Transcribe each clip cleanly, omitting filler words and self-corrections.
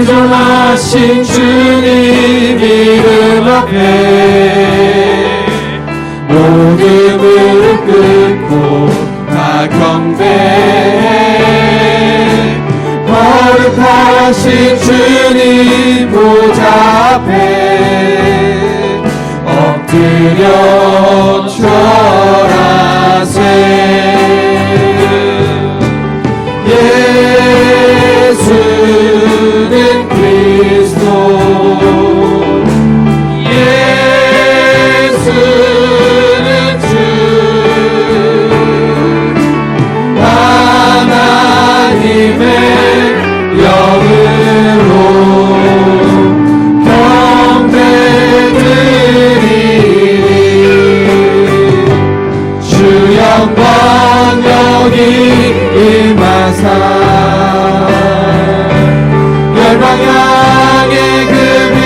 의존하신 주님 이름 앞에 모든 무릎 꿇고 다 경배해. 거룩하신 주님 보좌 앞에 엎드려 절하세. 예수는 그리스도, 예수는 주, 하나님의 영으로 경배드리리. 주 영광 여기 임하사 열방 향해 그 빛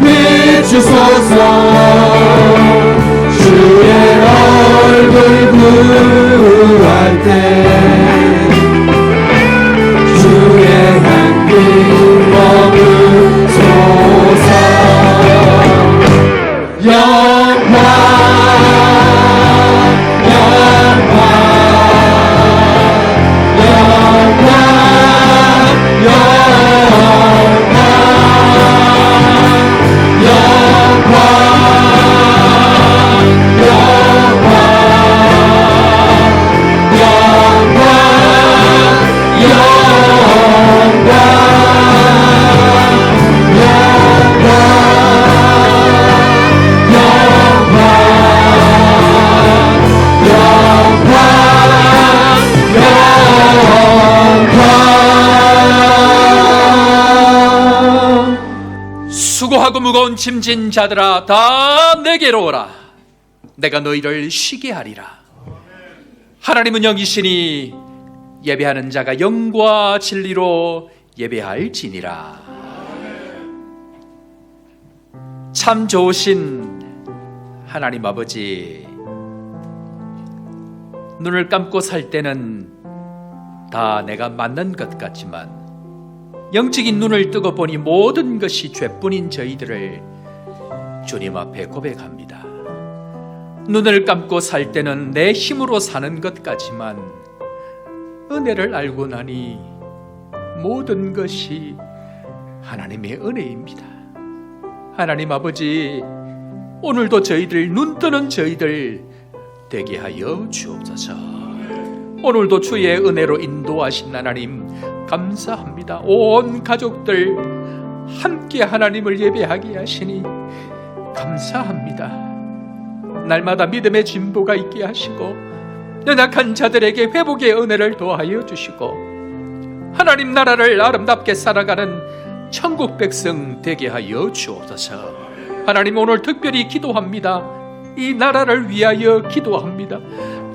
비추소서. 주의 얼굴 구할 때 주의 향기 머무소서. 영광 영광 영광 수고하고 무거운 짐진 자들아 다 내게로 오라. 내가 너희를 쉬게 하리라. 하나님은 영이시니 예배하는 자가 영과 진리로 예배할지니라. 참 좋으신 하나님 아버지, 눈을 감고 살 때는 다 내가 맞는 것 같지만 영적인 눈을 뜨고 보니 모든 것이 죄뿐인 저희들을 주님 앞에 고백합니다. 눈을 감고 살 때는 내 힘으로 사는 것 같지만 은혜를 알고 나니 모든 것이 하나님의 은혜입니다. 하나님 아버지, 오늘도 저희들, 눈 뜨는 저희들 되게 하여 주옵소서. 오늘도 주의 은혜로 인도하신 하나님 감사합니다. 온 가족들 함께 하나님을 예배하게 하시니 감사합니다. 날마다 믿음의 진보가 있게 하시고 연약한 자들에게 회복의 은혜를 더하여 주시고 하나님 나라를 아름답게 살아가는 천국 백성 되게 하여 주옵소서. 하나님, 오늘 특별히 기도합니다. 이 나라를 위하여 기도합니다.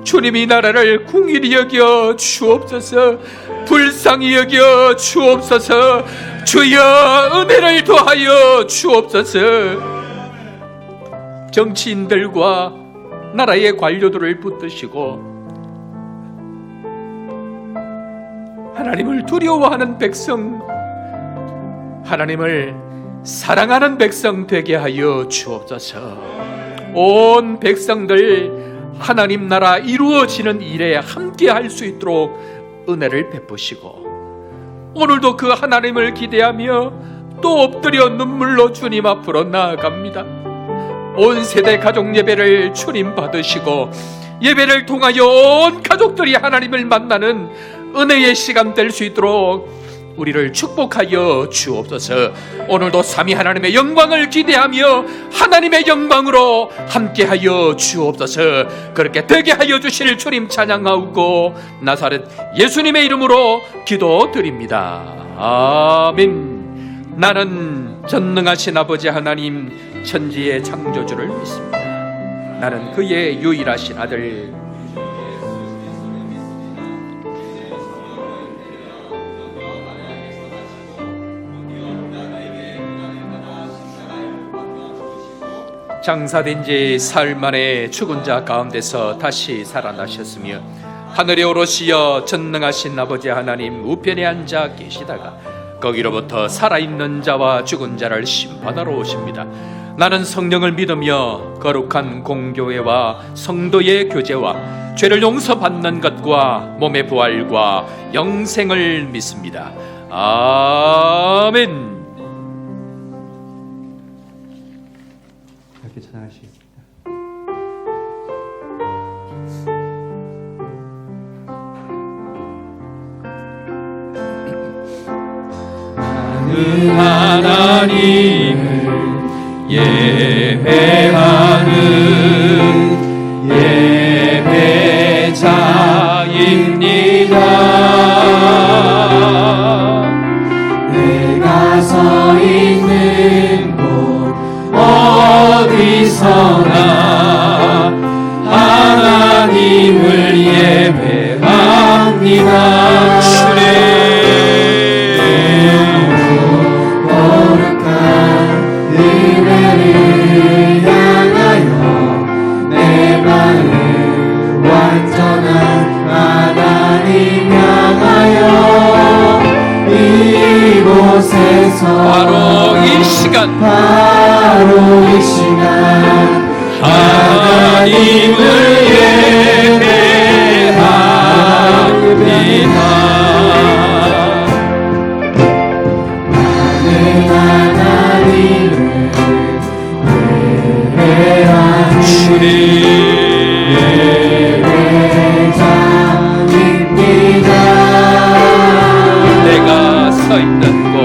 주님, 이 나라를 긍휼히 여겨 주옵소서. 불쌍히 여겨 주옵소서. 주여 은혜를 더하여 주옵소서. 정치인들과 나라의 관료들을 붙드시고 하나님을 두려워하는 백성, 하나님을 사랑하는 백성 되게 하여 주옵소서. 온 백성들 하나님 나라 이루어지는 일에 함께 할 수 있도록 은혜를 베푸시고 오늘도 그 하나님을 기대하며 또 엎드려 눈물로 주님 앞으로 나아갑니다. 온 세대 가족 예배를 주님 받으시고 예배를 통하여 온 가족들이 하나님을 만나는 은혜의 시간 될 수 있도록 우리를 축복하여 주옵소서. 오늘도 삼위 하나님의 영광을 기대하며 하나님의 영광으로 함께하여 주옵소서. 그렇게 되게 하여 주실 주님 찬양하고 나사렛 예수님의 이름으로 기도드립니다. 아멘. 나는 전능하신 아버지 하나님 천지의 창조주를 믿습니다. 나는 그의 유일하신 아들 장사된 지 사흘 만에 죽은 자 가운데서 다시 살아나셨으며 하늘에 오르시어 전능하신 아버지 하나님 우편에 앉아 계시다가 거기로부터 살아있는 자와 죽은 자를 심판하러 오십니다. 나는 성령을 믿으며 거룩한 공교회와 성도의 교제와 죄를 용서받는 것과 몸의 부활과 영생을 믿습니다. 아멘. 이렇게 찬양하시겠습니다. 하나님을 예배하는 예배자입니다. 내가 서 있는 곳 어디서나 하나님을 예배합니다. 거룩한 은혜를 향하여 내 마음 완전한 하나님 향하여 이곳에서 바로 이 시간 하나님을 예배합니다. 주님 예배자입니다. 내가 서 있는 곳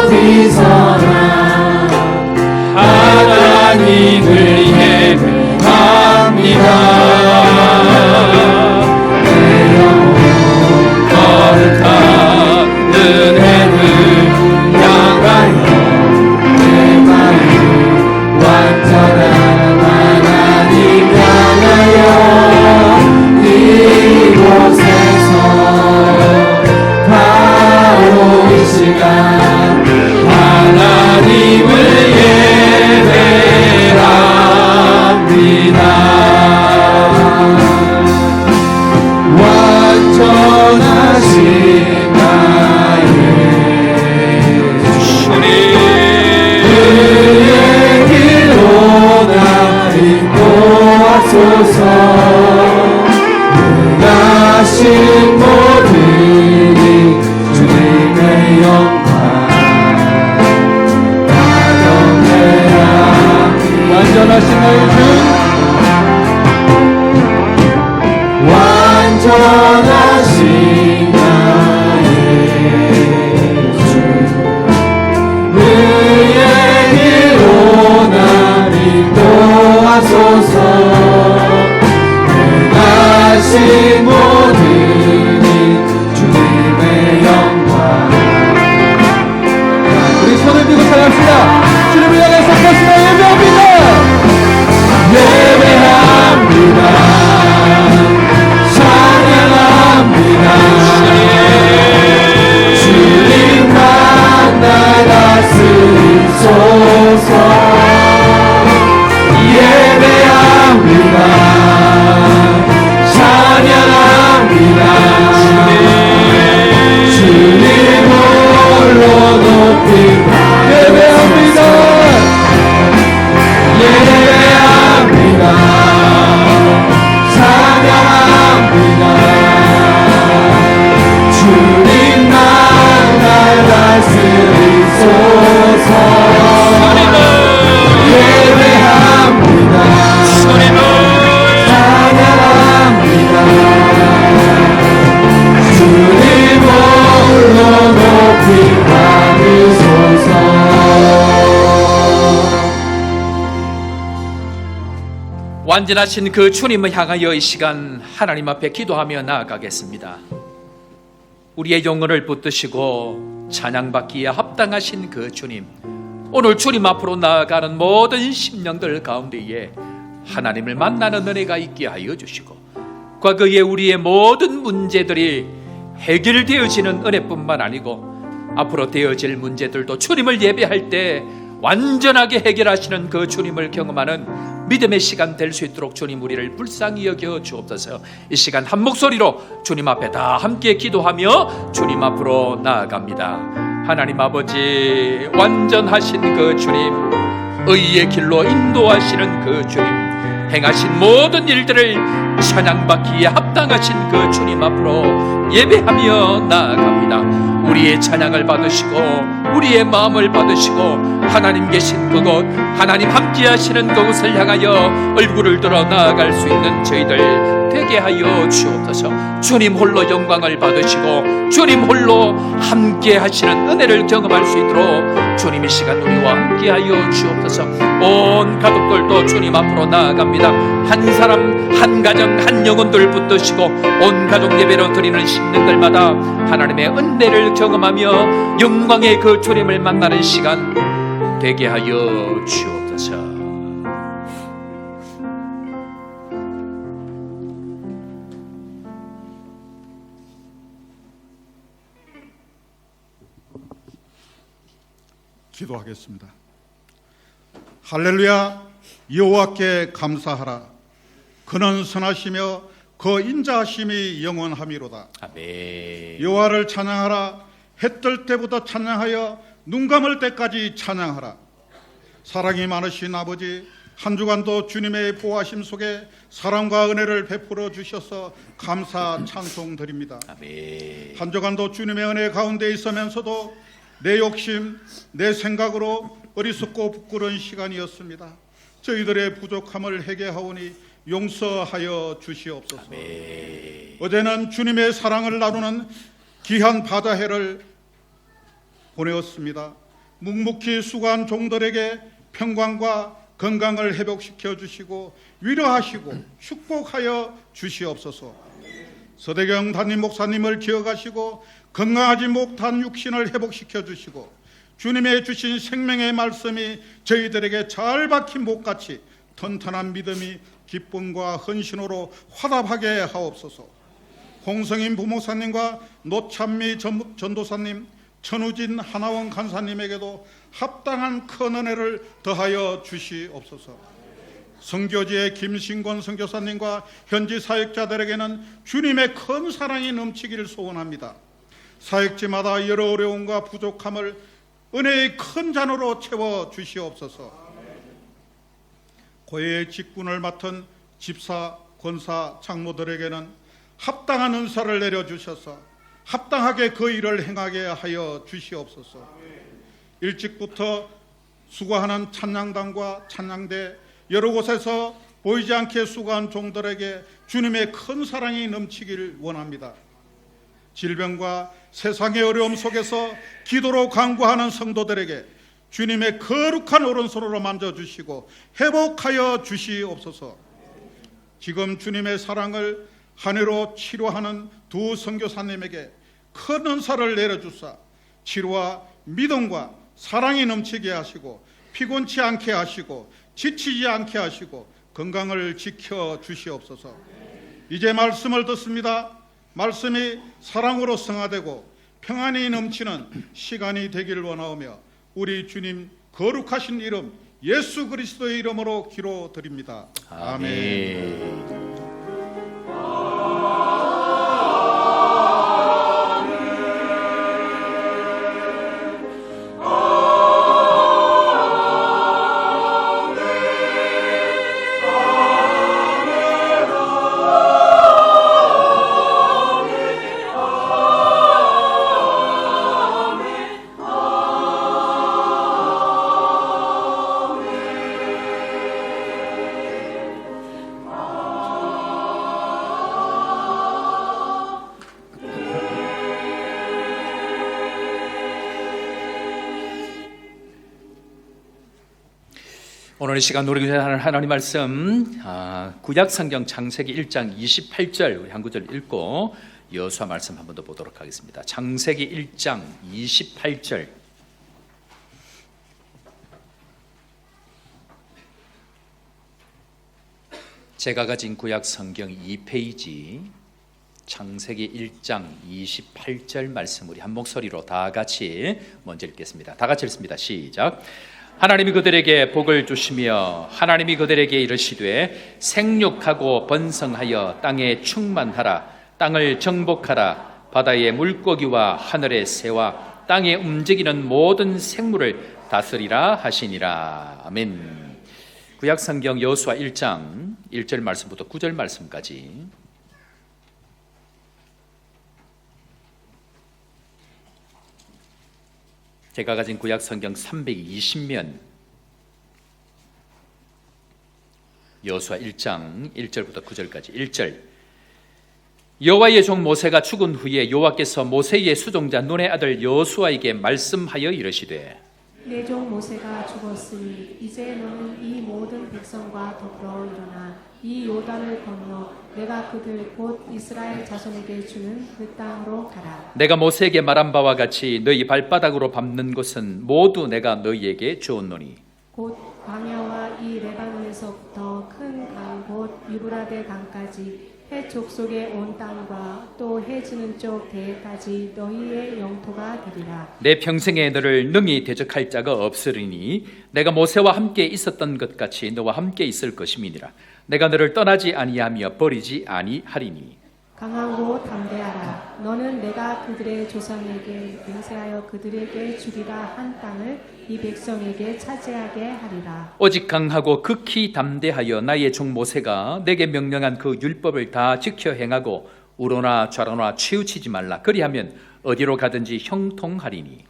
어디서나 하나님을 예배합니다. 내 영혼 거룩한 은혜를 향하여 내 마음 완전한 하나님 향하여 이곳에서 바로 이 시간 하나님을 예배합니다. 완전하신 나의 주님 그의 길로 나 인도하소서. 행하신 모든 일 주님의 영광 가정해야 완전하신 나의 주 완전하신 나의 주 그의 길로 나 인도하소서. 행하신 모든 일 주님의 영광. 우리 손을 들고 찬양합시다. 주님을 향해서 가슴을 예배합니다. 예배합니다. 찬양합니다. 주님만 나가 쓰소서. 예배합니다. 찬양합니다. 주님 홀로 높이 예배합니다. 예배합니다. 찬양합니다. 주님만 나가 쓰소서. 예배합니다. 찬양합니다. 주님 홀로 높이 받으소서. 완전하신 그 주님을 향하여 이 시간 하나님 앞에 기도하며 나아가겠습니다. 우리의 영혼을 붙드시고 찬양받기에 합당하신 그 주님, 오늘 주님 앞으로 나아가는 모든 심령들 가운데에 하나님을 만나는 은혜가 있게 하여 주시고, 과거에 우리의 모든 문제들이 해결되어지는 은혜뿐만 아니고 앞으로 되어질 문제들도 주님을 예배할 때 완전하게 해결하시는 그 주님을 경험하는 믿음의 시간 될 수 있도록 주님 우리를 불쌍히 여겨 주옵소서. 이 시간 한 목소리로 주님 앞에 다 함께 기도하며 주님 앞으로 나아갑니다. 하나님 아버지, 완전하신 그 주님, 의의 길로 인도하시는 그 주님, 행하신 모든 일들을 찬양받기에 합당하신 그 주님 앞으로 예배하며 나아갑니다. 우리의 찬양을 받으시고 우리의 마음을 받으시고 하나님 계신 그곳, 하나님 함께 하시는 그곳을 향하여 얼굴을 들어 나아갈 수 있는 저희들 되게 하여 주옵소서. 주님 홀로 영광을 받으시고 주님 홀로 함께 하시는 은혜를 경험할 수 있도록 주님 이 시간 우리와 함께 하여 주옵소서. 온 가족들도 주님 앞으로 나아갑니다. 한 사람, 한 가정, 한 영혼들 붙드시고 온 가족 예배로 드리는 심령들마다 하나님의 은혜를 경험하며 영광의 그 주님을 만나는 시간 되게 하여 주옵소서. 기도하겠습니다. 할렐루야. 여호와께 감사하라. 그는 선하시며 그 인자하심이 영원하미로다. 아멘. 여호와를 찬양하라. 해 뜰 때부터 찬양하여 눈 감을 때까지 찬양하라. 사랑이 많으신 아버지, 한 주간도 주님의 보호하심 속에 사랑과 은혜를 베풀어 주셔서 감사 찬송 드립니다. 아멘. 한 주간도 주님의 은혜 가운데 있으면서도 내 욕심, 내 생각으로 어리석고 부끄러운 시간이었습니다. 저희들의 부족함을 회개하오니 용서하여 주시옵소서. 아멘. 어제는 주님의 사랑을 나누는 귀한 바다해를 보내었습니다. 묵묵히 수고한 종들에게 평강과 건강을 회복시켜 주시고 위로하시고 축복하여 주시옵소서. 서대경 담임 목사님을 기억하시고 건강하지 못한 육신을 회복시켜 주시고 주님의 주신 생명의 말씀이 저희들에게 잘 박힌 목같이 튼튼한 믿음이 기쁨과 헌신으로 화답하게 하옵소서. 홍성인 부목사님과 노찬미 전도사님, 천우진 하나원 간사님에게도 합당한 큰 은혜를 더하여 주시옵소서. 선교지의 김신권 선교사님과 현지 사역자들에게는 주님의 큰 사랑이 넘치기를 소원합니다. 사역지마다 여러 어려움과 부족함을 은혜의 큰 잔으로 채워 주시옵소서. 고해의 직분을 맡은 집사, 권사, 장모들에게는 합당한 은사를 내려주셔서 합당하게 그 일을 행하게 하여 주시옵소서. 일찍부터 수고하는 찬양단과 찬양대, 여러 곳에서 보이지 않게 수고한 종들에게 주님의 큰 사랑이 넘치길 원합니다. 질병과 세상의 어려움 속에서 기도로 간구하는 성도들에게 주님의 거룩한 오른손으로 만져주시고 회복하여 주시옵소서. 지금 주님의 사랑을 한 해로 치료하는 두 선교사님에게 큰 은사를 내려주사 치료와 믿음과 사랑이 넘치게 하시고 피곤치 않게 하시고 지치지 않게 하시고 건강을 지켜 주시옵소서. 이제 말씀을 듣습니다. 말씀이 사랑으로 성화되고 평안이 넘치는 시간이 되기를 원하오며 우리 주님 거룩하신 이름 예수 그리스도의 이름으로 기도드립니다. 아멘. 오늘 이 시간 우리 하나님 말씀 구약성경 창세기 1장 28절 우리 한 구절 읽고 여호수아 말씀 한 번 더 보도록 하겠습니다. 창세기 1장 28절. 제가 가진 구약성경 2페이지 창세기 1장 28절 말씀 우리 한 목소리로 다 같이 먼저 읽겠습니다. 다 같이 읽습니다. 시작. 하나님이 그들에게 복을 주시며 하나님이 그들에게 이르시되 생육하고 번성하여 땅에 충만하라. 땅을 정복하라. 바다의 물고기와 하늘의 새와 땅에 움직이는 모든 생물을 다스리라 하시니라. 아멘. 구약성경 여호수아 1장 1절 말씀부터 9절 말씀까지. 제가 가진 구약성경 320면, 여호수아 1장 1절부터 9절까지. 1절. 여호와의 종 모세가 죽은 후에 여호와께서 모세의 수종자 눈의 아들 여호수아에게 말씀하여 이르시되 내 종 모세가 죽었으니 이제 너는 이 모든 백성과 더불어 일어나 이 요단을 건너 내가 그들 곧 이스라엘 자손에게 주는 그 땅으로 가라. 내가 모세에게 말한 바와 같이 너희 발바닥으로 밟는 곳은 모두 내가 너희에게 주었노니 곧 광야와 이 레바논에서부터 큰 강 곧 유브라데 강까지 해 족속의 온 땅과 또 해 지는 쪽 대해까지 너희의 영토가 되리라. 내 평생에 너를 능히 대적할 자가 없으리니 내가 모세와 함께 있었던 것 같이 너와 함께 있을 것임이니라. 내가 너를 떠나지 아니하며 버리지 아니하리니 강하고 담대하라. 너는 내가 그들의 조상에게 맹세하여 그들에게 주리라 한 땅을 이 백성에게 차지하게 하리라. 오직 강하고 극히 담대하여 나의 종 모세가 내게 명령한 그 율법을 다 지켜 행하고 우로나 좌로나 치우치지 말라. 그리하면 어디로 가든지 형통하리니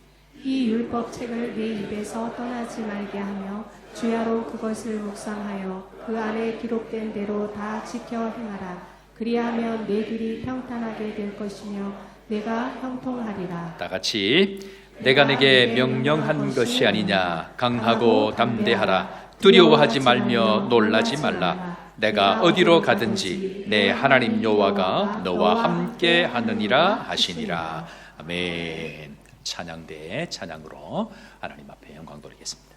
이 율법책을 내 입에서 떠나지 말게 하며 주야로 그것을 묵상하여 그 안에 기록된 대로 다 지켜 행하라. 그리하면 내 길이 평탄하게 될 것이며 내가 형통하리라. 다 같이 내가 내게 명령한 것이 아니냐. 강하고 담대하라. 두려워하지 말며 놀라지 말라. 내가 어디로 가든지 내 하나님 여호와가 너와 함께 하느니라 하시니라. 아멘. 찬양대 찬양으로 하나님 앞에 영광 돌리겠습니다.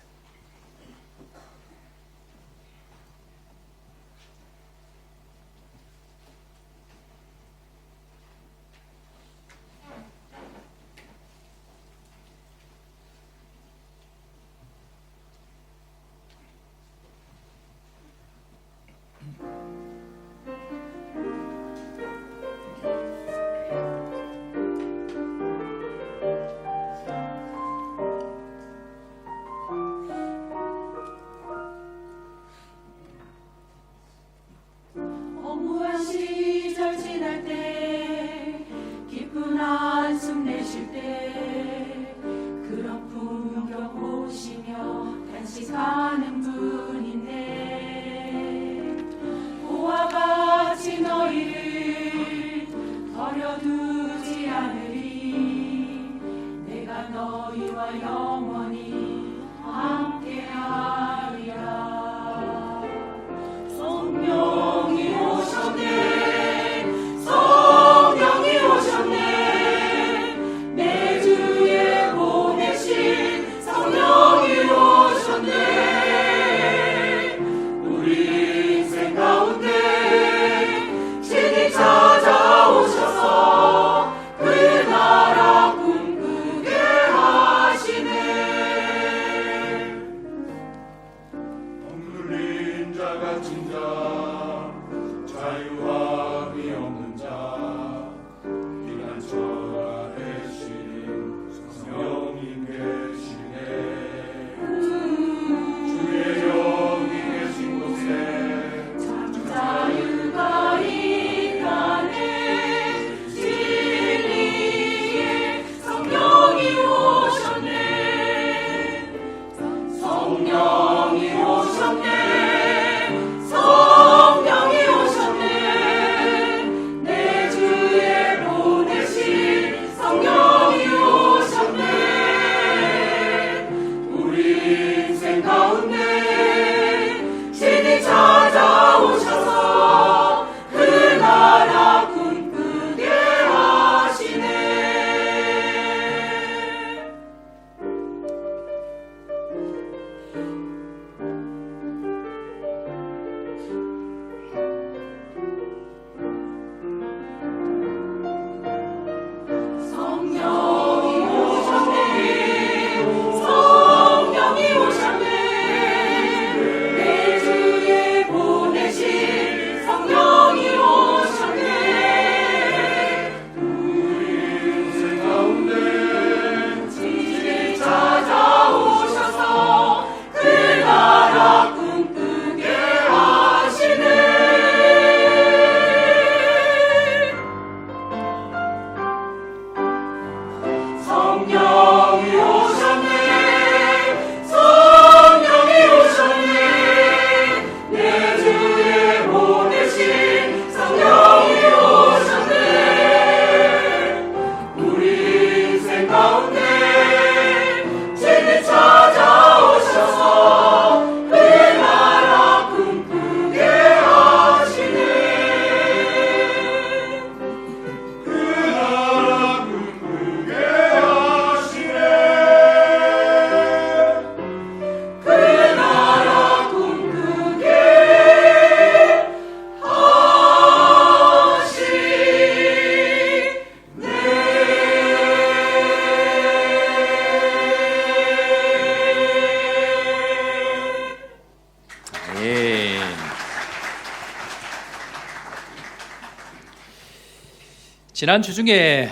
지난주 중에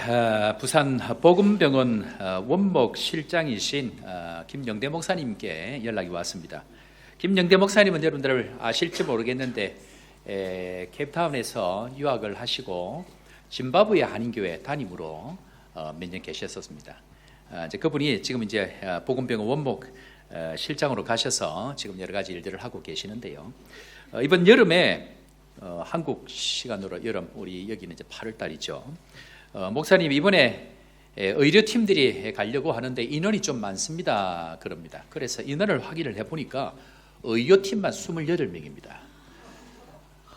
부산 복음병원 원목 실장이신 김영대 목사님께 연락이 왔습니다. 김영대 목사님은 여러분들 아실지 모르겠는데 케이프타운에서 유학을 하시고 짐바브웨 한인교회 담임으로 몇 년 계셨었습니다. 이제 그분이 지금 이제 복음병원 원목 실장으로 가셔서 지금 여러 가지 일들을 하고 계시는데요. 이번 여름에 한국 시간으로 여름, 우리 여기는 이제 8월 달이죠. 목사님 이번에 의료팀들이 가려고 하는데 인원이 좀 많습니다. 그럽니다. 그래서 인원을 확인을 해보니까 의료팀만 28명입니다.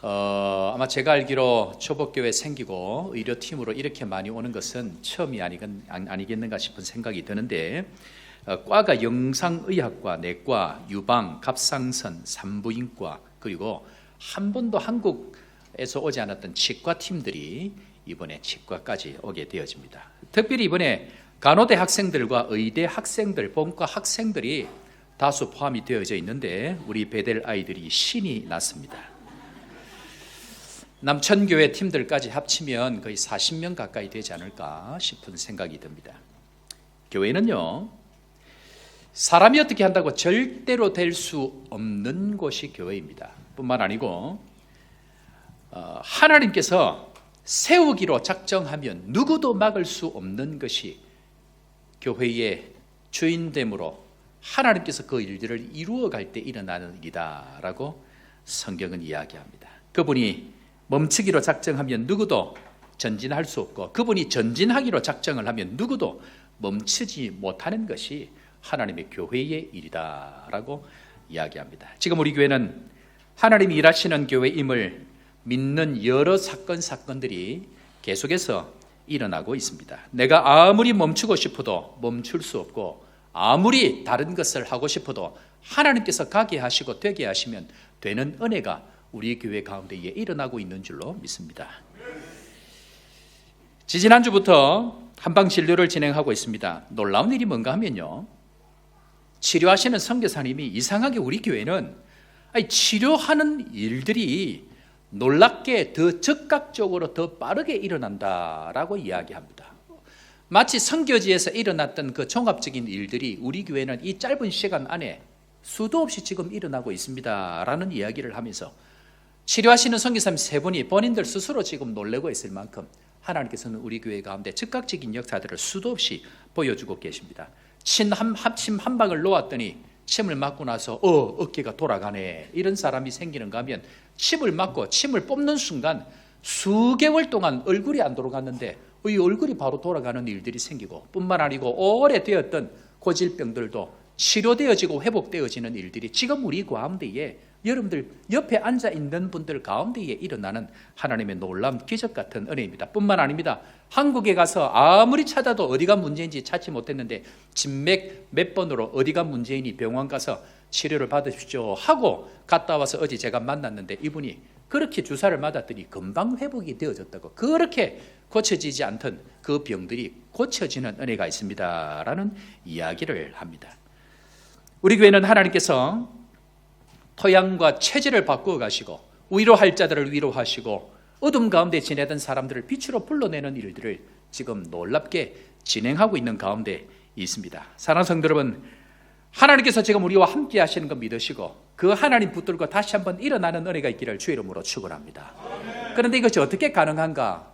아마 제가 알기로 초복교회 생기고 의료팀으로 이렇게 많이 오는 것은 처음이 아니겠는가 싶은 생각이 드는데, 과가 영상의학과, 내과, 유방, 갑상선, 산부인과, 그리고 한 번도 한국에서 오지 않았던 치과팀들이 이번에 치과까지 오게 되어집니다. 특별히 이번에 간호대 학생들과 의대 학생들, 본과 학생들이 다수 포함이 되어져 있는데 우리 베델 아이들이 신이 났습니다. 남천교회 팀들까지 합치면 거의 40명 가까이 되지 않을까 싶은 생각이 듭니다. 교회는요, 사람이 어떻게 한다고 절대로 될 수 없는 곳이 교회입니다. 뿐만 아니고 하나님께서 세우기로 작정하면 누구도 막을 수 없는 것이 교회의 주인됨으로 하나님께서 그 일들을 이루어갈 때 일어나는 일이다라고 성경은 이야기합니다. 그분이 멈추기로 작정하면 누구도 전진할 수 없고, 그분이 전진하기로 작정을 하면 누구도 멈추지 못하는 것이 하나님의 교회의 일이다라고 이야기합니다. 지금 우리 교회는 하나님이 일하시는 교회임을 믿는 여러 사건들이 계속해서 일어나고 있습니다. 내가 아무리 멈추고 싶어도 멈출 수 없고, 아무리 다른 것을 하고 싶어도 하나님께서 가게 하시고 되게 하시면 되는 은혜가 우리 교회 가운데에 일어나고 있는 줄로 믿습니다. 지지난주부터 한방진료를 진행하고 있습니다. 놀라운 일이 뭔가 하면요, 치료하시는 선교사님이 이상하게 우리 교회는 치료하는 일들이 놀랍게 더 즉각적으로 더 빠르게 일어난다라고 이야기합니다. 마치 선교지에서 일어났던 그 종합적인 일들이 우리 교회는 이 짧은 시간 안에 수도 없이 지금 일어나고 있습니다라는 이야기를 하면서 치료하시는 선교사님 3분이 본인들 스스로 지금 놀라고 있을 만큼 하나님께서는 우리 교회 가운데 즉각적인 역사들을 수도 없이 보여주고 계십니다. 침 한 방울 놓았더니 침을 맞고 나서 어깨가 돌아가네, 이런 사람이 생기는가 하면 침을 맞고 침을 뽑는 순간 수개월 동안 얼굴이 안 돌아갔는데 이 얼굴이 바로 돌아가는 일들이 생기고, 뿐만 아니고 오래되었던 고질병들도 치료되어지고 회복되어지는 일들이 지금 우리 가운데에, 여러분들 옆에 앉아 있는 분들 가운데에 일어나는 하나님의 놀라운 기적 같은 은혜입니다. 뿐만 아닙니다. 한국에 가서 아무리 찾아도 어디가 문제인지 찾지 못했는데 진맥 몇 번으로 어디가 문제이니 병원 가서 치료를 받으십시오 하고 갔다 와서 어제 제가 만났는데 이분이 그렇게 주사를 맞았더니 금방 회복이 되어졌다고, 그렇게 고쳐지지 않던 그 병들이 고쳐지는 은혜가 있습니다 라는 이야기를 합니다. 우리 교회는 하나님께서 토양과 체질을 바꾸어 가시고 위로할 자들을 위로하시고 어둠 가운데 지내던 사람들을 빛으로 불러내는 일들을 지금 놀랍게 진행하고 있는 가운데 있습니다. 사랑하는 성도 여러분, 하나님께서 지금 우리와 함께 하시는 것 믿으시고 그 하나님 붙들고 다시 한번 일어나는 은혜가 있기를 주의 이름으로 축원합니다. 그런데 이것이 어떻게 가능한가?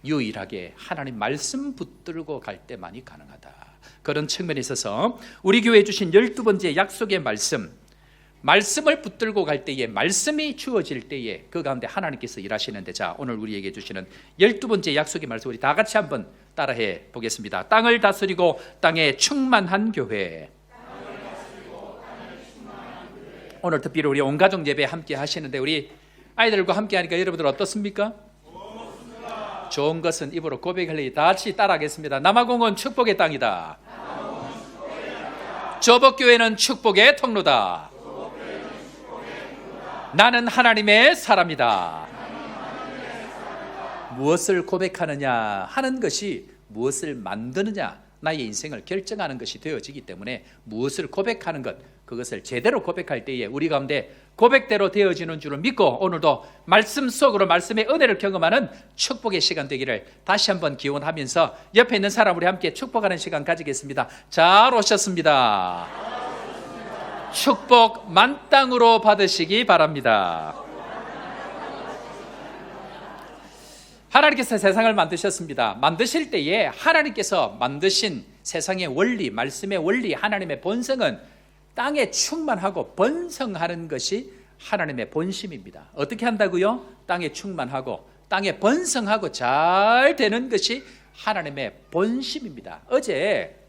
유일하게 하나님 말씀 붙들고 갈 때만이 가능하다. 그런 측면에 있어서 우리 교회에 주신 12번째 약속의 말씀을 붙들고 갈 때에, 말씀이 주어질 때에 그 가운데 하나님께서 일하시는데, 자, 오늘 우리에게 주시는 12번째 약속의 말씀 우리 다 같이 한번 따라해 보겠습니다. 땅을 다스리고 땅에 충만한 교회. 오늘 특별히 우리 온 가족 예배 함께 하시는데 우리 아이들과 함께 하니까 여러분들 어떻습니까? 좋은 것은 입으로 고백할래. 다 같이 따라하겠습니다. 남아공은 축복의 땅이다. 조복교회는 축복의 통로다. 나는 하나님의 사람이다. 무엇을 고백하느냐 하는 것이 무엇을 만드느냐, 나의 인생을 결정하는 것이 되어지기 때문에 무엇을 고백하는 것, 그것을 제대로 고백할 때에 우리 가운데 고백대로 되어지는 줄을 믿고 오늘도 말씀 속으로 말씀의 은혜를 경험하는 축복의 시간 되기를 다시 한번 기원하면서 옆에 있는 사람 우리 함께 축복하는 시간 가지겠습니다. 잘 오셨습니다. 축복 만땅으로 받으시기 바랍니다. 하나님께서 세상을 만드셨습니다. 만드실 때에 하나님께서 만드신 세상의 원리, 말씀의 원리, 하나님의 본성은 땅에 충만하고 번성하는 것이 하나님의 본심입니다. 어떻게 한다고요? 땅에 충만하고 땅에 번성하고 잘 되는 것이 하나님의 본심입니다. 어제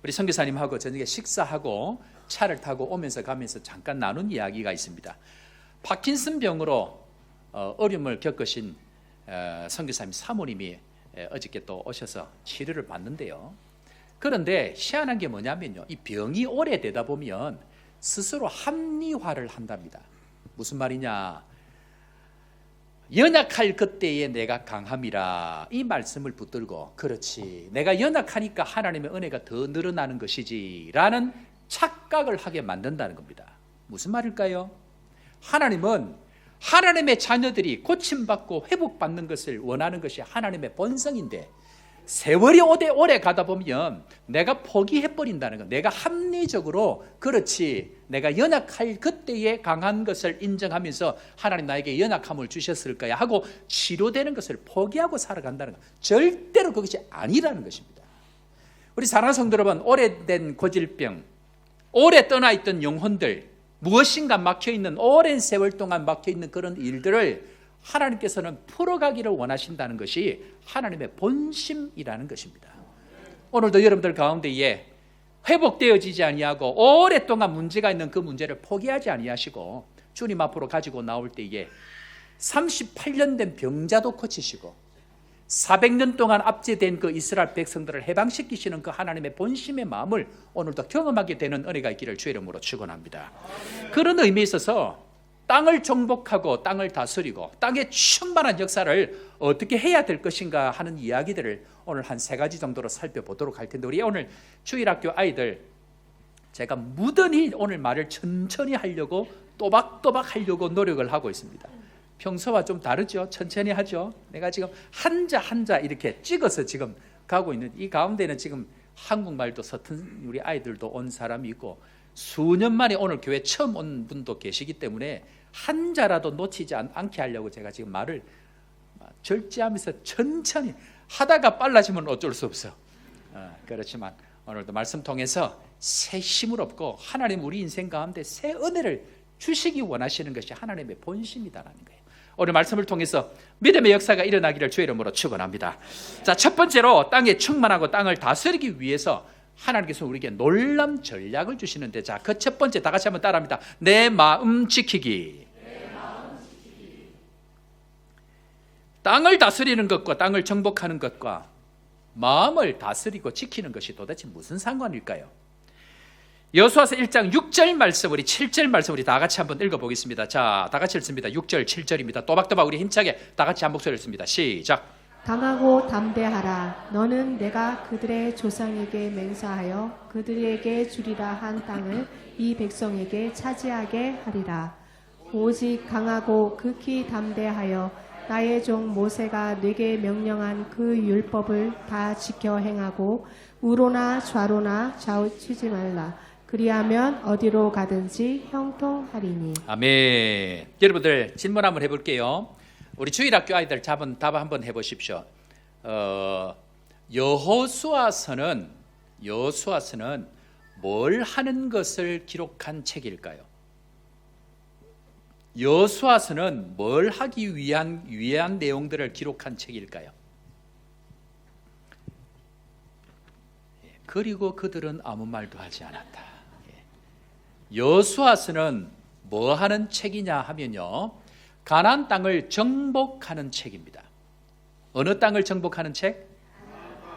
우리 선교사님하고 저녁에 식사하고 차를 타고 오면서 가면서 잠깐 나눈 이야기가 있습니다. 파킨슨 병으로 어려움을 겪으신 선교사님 사모님이 어저께 또 오셔서 치료를 받는데요. 그런데 희한한 게 뭐냐면요, 이 병이 오래되다 보면 스스로 합리화를 한답니다. 무슨 말이냐, 연약할 그때에 내가 강함이라 이 말씀을 붙들고, 그렇지, 내가 연약하니까 하나님의 은혜가 더 늘어나는 것이지 라는 착각을 하게 만든다는 겁니다. 무슨 말일까요? 하나님은 하나님의 자녀들이 고침받고 회복받는 것을 원하는 것이 하나님의 본성인데, 세월이 오래 가다 보면 내가 포기해버린다는 것, 내가 합리적으로 그렇지, 내가 연약할 그때에 강한 것을 인정하면서 하나님 나에게 연약함을 주셨을 거야 하고 치료되는 것을 포기하고 살아간다는 것, 절대로 그것이 아니라는 것입니다. 우리 사랑하는 성도 여러분, 오래된 고질병, 오래 떠나있던 영혼들, 무엇인가 막혀있는, 오랜 세월 동안 막혀있는 그런 일들을 하나님께서는 풀어가기를 원하신다는 것이 하나님의 본심이라는 것입니다. 오늘도 여러분들 가운데에 회복되어지지 아니하고 오랫동안 문제가 있는 그 문제를 포기하지 아니하시고 주님 앞으로 가지고 나올 때에 38년 된 병자도 고치시고 400년 동안 압제된 그 이스라엘 백성들을 해방시키시는 그 하나님의 본심의 마음을 오늘도 경험하게 되는 은혜가 있기를 주의 이름으로 축원합니다. 그런 의미에 있어서 땅을 정복하고 땅을 다스리고 땅의 충만한 역사를 어떻게 해야 될 것인가 하는 이야기들을 오늘 한 3가지 정도로 살펴보도록 할 텐데, 우리 오늘 주일학교 아이들 제가 무던히 오늘 말을 천천히 하려고 또박또박 하려고 노력을 하고 있습니다. 평소와 좀 다르죠? 천천히 하죠? 내가 지금 한자 이렇게 찍어서 지금 가고 있는, 이 가운데는 지금 한국말도 서툰 우리 아이들도 온 사람이 있고 수년 만에 오늘 교회 처음 온 분도 계시기 때문에 한자라도 놓치지 않게 하려고 제가 지금 말을 절제하면서 천천히 하다가 빨라지면 어쩔 수 없어. 그렇지만 오늘도 말씀 통해서 새 힘을 얻고 하나님 우리 인생 가운데 새 은혜를 주시기 원하시는 것이 하나님의 본심이다라는 거예요. 오늘 말씀을 통해서 믿음의 역사가 일어나기를 주의 이름으로 축원합니다. 자, 첫 번째로 땅에 충만하고 땅을 다스리기 위해서 하나님께서 우리에게 놀라운 전략을 주시는데, 자, 그 첫 번째 다 같이 한번 따라합니다. 내 마음 지키기. 땅을 다스리는 것과 땅을 정복하는 것과 마음을 다스리고 지키는 것이 도대체 무슨 상관일까요? 여호수아서 1장 6절 말씀, 우리 7절 말씀 우리 다 같이 한번 읽어보겠습니다. 자, 다 같이 읽습니다. 6절 7절입니다. 또박또박 우리 힘차게 다 같이 한 목소리를 읽습니다. 시작. 강하고 담대하라. 너는 내가 그들의 조상에게 맹세하여 그들에게 주리라 한 땅을 이 백성에게 차지하게 하리라. 오직 강하고 극히 담대하여 나의 종 모세가 내게 명령한 그 율법을 다 지켜 행하고 우로나 좌로나 좌우치지 말라. 그리하면 어디로 가든지 형통하리니. 아멘. 여러분들 질문 한번 해볼게요. 우리 주일학교 아이들 답 한번 해보십시오. 여호수아서는 뭘 하는 것을 기록한 책일까요? 여호수아서는 뭘 하기 위한 내용들을 기록한 책일까요? 그리고 그들은 아무 말도 하지 않았다. 여호수아서는 뭐 하는 책이냐 하면요, 가나안 땅을 정복하는 책입니다. 어느 땅을 정복하는 책?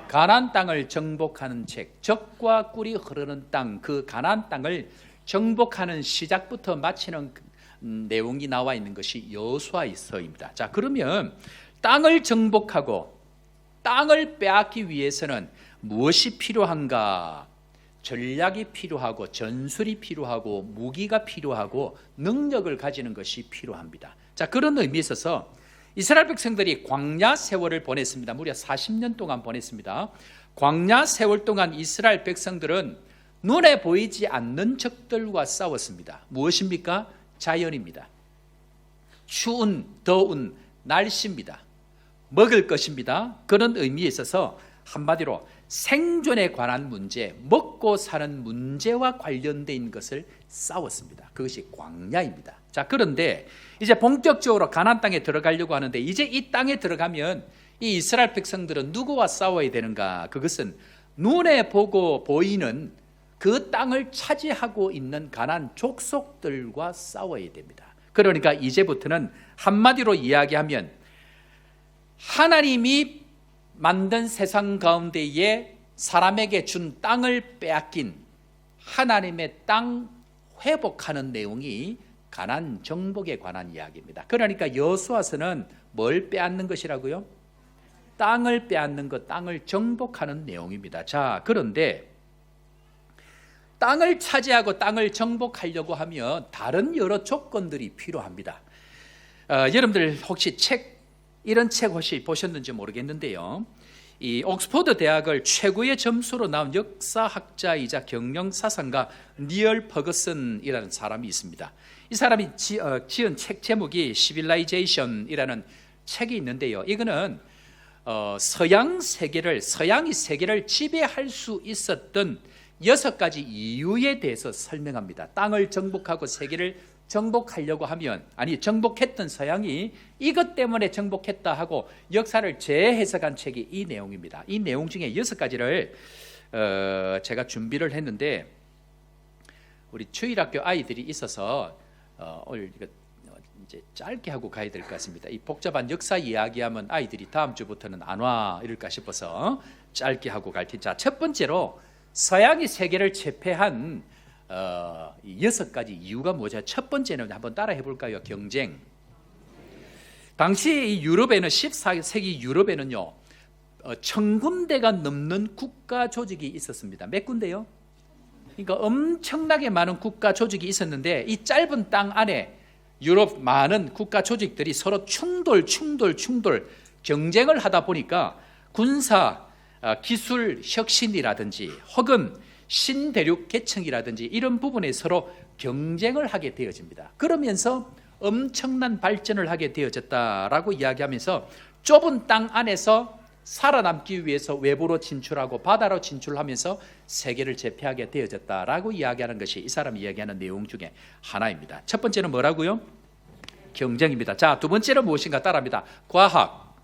가나안 땅을 정복하는 책. 젖과 꿀이 흐르는 땅, 그 가나안 땅을 정복하는 시작부터 마치는 내용이 나와 있는 것이 여호수아서입니다. 자, 그러면 땅을 정복하고 땅을 빼앗기 위해서는 무엇이 필요한가? 전략이 필요하고 전술이 필요하고 무기가 필요하고 능력을 가지는 것이 필요합니다. 자, 그런 의미에 있어서 이스라엘 백성들이 광야 세월을 보냈습니다. 무려 40년 동안 보냈습니다. 광야 세월 동안 이스라엘 백성들은 눈에 보이지 않는 적들과 싸웠습니다. 무엇입니까? 자연입니다. 추운, 더운 날씨입니다. 먹을 것입니다. 그런 의미에 있어서 한마디로 생존에 관한 문제, 먹고 사는 문제와 관련된 것을 싸웠습니다. 그것이 광야입니다. 자, 그런데 이제 본격적으로 가나안 땅에 들어가려고 하는데 이제 이 땅에 들어가면 이 이스라엘 백성들은 누구와 싸워야 되는가? 그것은 눈에 보고 보이는 그 땅을 차지하고 있는 가나안 족속들과 싸워야 됩니다. 그러니까 이제부터는 한마디로 이야기하면 하나님이 만든 세상 가운데에 사람에게 준 땅을 빼앗긴 하나님의 땅 회복하는 내용이 가나안 정복에 관한 이야기입니다. 그러니까 여호수아서는 뭘 빼앗는 것이라고요? 땅을 빼앗는 것, 땅을 정복하는 내용입니다. 자, 그런데 땅을 차지하고 땅을 정복하려고 하면 다른 여러 조건들이 필요합니다. 여러분들 혹시 이런 책 혹시 보셨는지 모르겠는데요. 이 옥스퍼드 대학을 최고의 점수로 나온 역사학자이자 경영사상가 니얼 퍼거슨이라는 사람이 있습니다. 이 사람이 지은 책 제목이 시빌라이제이션이라는 책이 있는데요. 이거는 서양이 세계를 지배할 수 있었던 6가지 이유에 대해서 설명합니다. 땅을 정복하고 세계를 정복하려고 하면, 정복했던 서양이 이것 때문에 정복했다 하고 역사를 재해석한 책이 이 내용입니다. 이 내용 중에 6가지를 제가 준비를 했는데 우리 주일학교 아이들이 있어서 오늘 이제 짧게 하고 가야 될 것 같습니다. 이 복잡한 역사 이야기하면 아이들이 다음 주부터는 안 와 이럴까 싶어서 짧게 하고 갈 테니, 자, 첫 번째로 서양이 세계를 제패한 6가지 이유가 뭐죠? 첫 번째는 한번 따라 해볼까요? 경쟁. 당시 유럽에는 14세기 유럽에는요 1000군데가 넘는 국가 조직이 있었습니다. 몇 군데요? 그러니까 엄청나게 많은 국가 조직이 있었는데 이 짧은 땅 안에 유럽 많은 국가 조직들이 서로 충돌 경쟁을 하다 보니까 군사 기술 혁신이라든지 혹은 신대륙 계층이라든지 이런 부분에 서로 경쟁을 하게 되어집니다. 그러면서 엄청난 발전을 하게 되어졌다라고 이야기하면서 좁은 땅 안에서 살아남기 위해서 외부로 진출하고 바다로 진출하면서 세계를 제패하게 되어졌다라고 이야기하는 것이 이 사람이 이야기하는 내용 중에 하나입니다. 첫 번째는 뭐라고요? 경쟁입니다. 자, 두 번째는 무엇인가 따라합니다. 과학.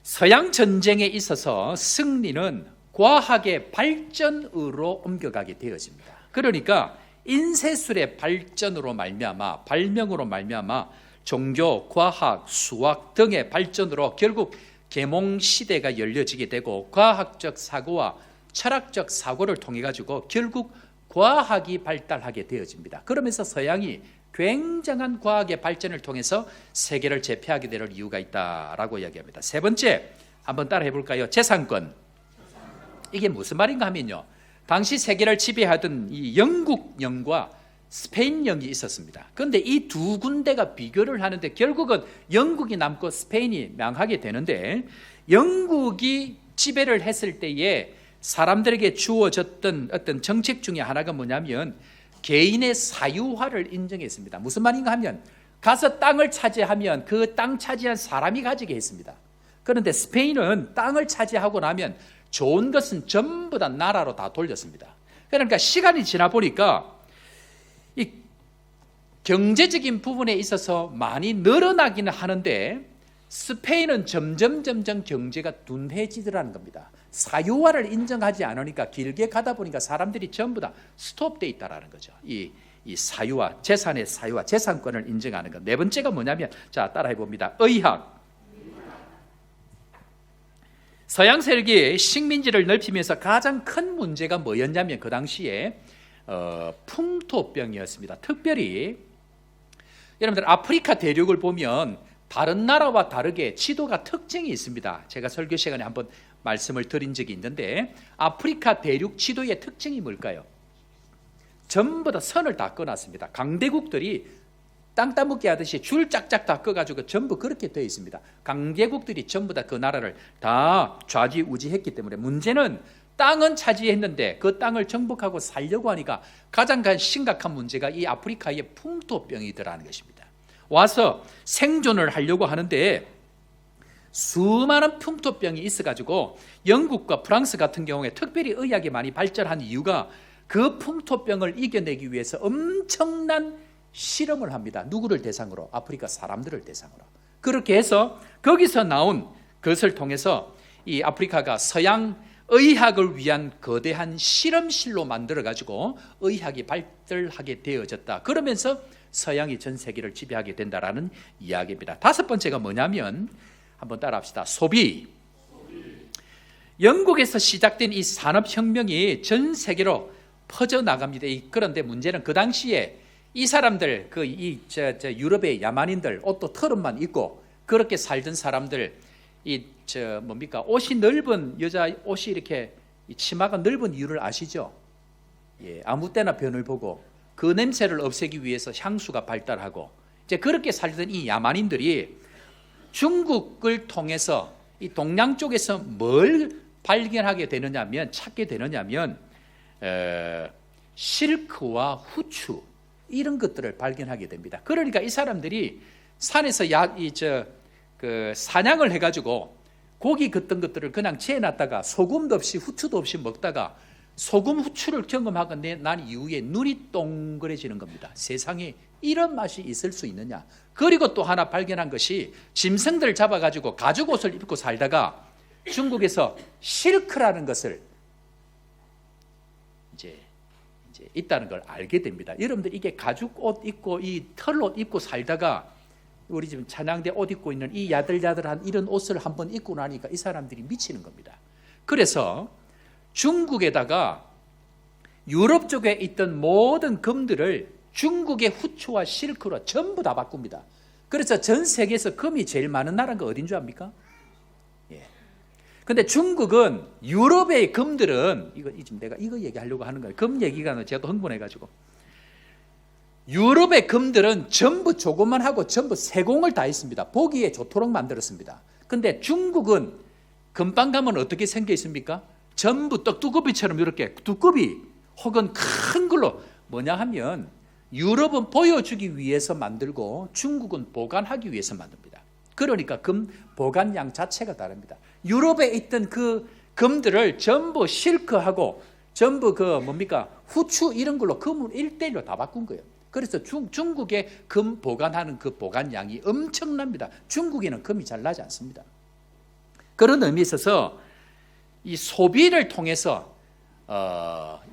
서양 전쟁에 있어서 승리는 과학의 발전으로 옮겨가게 되어집니다. 그러니까 인쇄술의 발전으로 말미암아, 발명으로 말미암아 종교, 과학, 수학 등의 발전으로 결국 계몽 시대가 열려지게 되고 과학적 사고와 철학적 사고를 통해 가지고 결국 과학이 발달하게 되어집니다. 그러면서 서양이 굉장한 과학의 발전을 통해서 세계를 제패하게 될 이유가 있다라고 이야기합니다. 세 번째, 한번 따라 해볼까요? 재산권. 이게 무슨 말인가 하면요, 당시 세계를 지배하던 이 영국령과 스페인령이 있었습니다. 그런데 이 두 군데가 비교를 하는데 결국은 영국이 남고 스페인이 망하게 되는데, 영국이 지배를 했을 때에 사람들에게 주어졌던 어떤 정책 중에 하나가 뭐냐면 개인의 사유화를 인정했습니다. 무슨 말인가 하면 가서 땅을 차지하면 그 땅 차지한 사람이 가지게 했습니다. 그런데 스페인은 땅을 차지하고 나면 좋은 것은 전부 다 나라로 다 돌렸습니다. 그러니까 시간이 지나 보니까 이 경제적인 부분에 있어서 많이 늘어나기는 하는데 스페인은 점점 경제가 둔해지더라는 겁니다. 사유화를 인정하지 않으니까 길게 가다 보니까 사람들이 전부 다 스톱돼 있다라는 거죠. 이 사유화, 재산의 사유화, 재산권을 인정하는 것. 네 번째가 뭐냐면, 자, 따라해 봅니다. 의학. 서양 세력이 식민지를 넓히면서 가장 큰 문제가 뭐였냐면 그 당시에 풍토병이었습니다. 특별히 여러분들 아프리카 대륙을 보면 다른 나라와 다르게 지도가 특징이 있습니다. 제가 설교 시간에 한번 말씀을 드린 적이 있는데 아프리카 대륙 지도의 특징이 뭘까요? 전부 다 선을 다 꺼놨습니다. 강대국들이 땅 따먹기 하듯이 줄 짝짝 다 꺼가지고 전부 그렇게 되어 있습니다. 강대국들이 전부 다 그 나라를 다 좌지우지했기 때문에 문제는 땅은 차지했는데 그 땅을 정복하고 살려고 하니까 가장 심각한 문제가 이 아프리카의 풍토병이더라는 것입니다. 와서 생존을 하려고 하는데 수많은 풍토병이 있어가지고 영국과 프랑스 같은 경우에 특별히 의학이 많이 발전한 이유가 그 풍토병을 이겨내기 위해서 엄청난 실험을 합니다. 누구를 대상으로? 아프리카 사람들을 대상으로. 그렇게 해서 거기서 나온 것을 통해서 이 아프리카가 서양 의학을 위한 거대한 실험실로 만들어가지고 의학이 발달하게 되어졌다. 그러면서 서양이 전 세계를 지배하게 된다라는 이야기입니다. 다섯 번째가 뭐냐면 한번 따라합시다. 소비. 영국에서 시작된 이 산업혁명이 전 세계로 퍼져나갑니다. 그런데 문제는 그 당시에 이 사람들, 유럽의 야만인들, 옷도 털옷만 입고 그렇게 살던 사람들, 옷이 넓은, 여자 옷이 이렇게 치마가 넓은 이유를 아시죠? 예, 아무 때나 변을 보고 그 냄새를 없애기 위해서 향수가 발달하고 이제 그렇게 살던 이 야만인들이 중국을 통해서 이 동양 쪽에서 뭘 발견하게 되느냐면, 찾게 되느냐면 실크와 후추 이런 것들을 발견하게 됩니다. 그러니까 이 사람들이 산에서 사냥을 해가지고 고기 같은 것들을 그냥 재놨다가 소금도 없이 후추도 없이 먹다가 소금 후추를 경험하고 난 이후에 눈이 동그래지는 겁니다. 세상에 이런 맛이 있을 수 있느냐. 그리고 또 하나 발견한 것이 짐승들을 잡아가지고 가죽 옷을 입고 살다가 중국에서 실크라는 것을 이제 있다는 걸 알게 됩니다. 여러분들 이게 가죽 옷 입고 이 털옷 입고 살다가 우리 지금 찬양대 옷 입고 있는 이 야들야들한 이런 옷을 한번 입고 나니까 이 사람들이 미치는 겁니다. 그래서 중국에다가 유럽 쪽에 있던 모든 금들을 중국의 후추와 실크로 전부 다 바꿉니다. 그래서 전 세계에서 금이 제일 많은 나라가 어딘 줄 압니까? 예. 근데 중국은 유럽의 금들은 내가 이거 얘기하려고 하는 거예요. 금 얘기가 제가 또 흥분해가지고 유럽의 금들은 전부 조그만하고 전부 세공을 다 했습니다. 보기에 좋도록 만들었습니다. 근데 중국은 금방 가면 어떻게 생겨 있습니까? 전부 떡두꺼비처럼 이렇게 두꺼비 혹은 큰 걸로 뭐냐 하면 유럽은 보여주기 위해서 만들고 중국은 보관하기 위해서 만듭니다. 그러니까 금 보관량 자체가 다릅니다. 유럽에 있던 그 금들을 전부 실크하고 전부 후추 이런 걸로 금을 1대1로 다 바꾼 거예요. 그래서 중국의 금 보관하는 그 보관량이 엄청납니다. 중국에는 금이 잘 나지 않습니다. 그런 의미에 있어서 이 소비를 통해서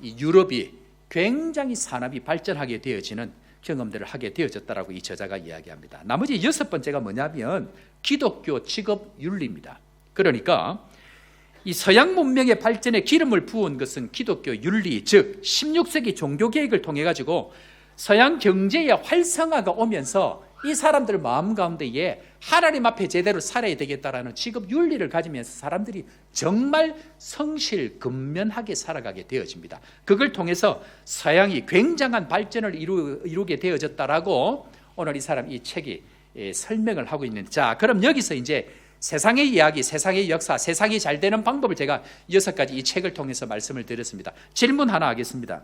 이 유럽이 굉장히 산업이 발전하게 되어지는 경험들을 하게 되어졌다라고 이 저자가 이야기합니다. 나머지 여섯 번째가 뭐냐면 기독교 직업 윤리입니다. 그러니까 이 서양 문명의 발전에 기름을 부은 것은 기독교 윤리, 즉 16세기 종교 개혁을 통해 가지고 서양 경제의 활성화가 오면서 이 사람들 마음 가운데에 하나님 앞에 제대로 살아야 되겠다라는 직업 윤리를 가지면서 사람들이 정말 성실 근면하게 살아가게 되어집니다. 그걸 통해서 서양이 굉장한 발전을 이루게 되어졌다라고 오늘 이 책이 설명을 하고 있는. 자, 그럼 여기서 이제 세상의 이야기, 세상의 역사, 세상이 잘 되는 방법을 제가 6가지 이 책을 통해서 말씀을 드렸습니다. 질문 하나 하겠습니다.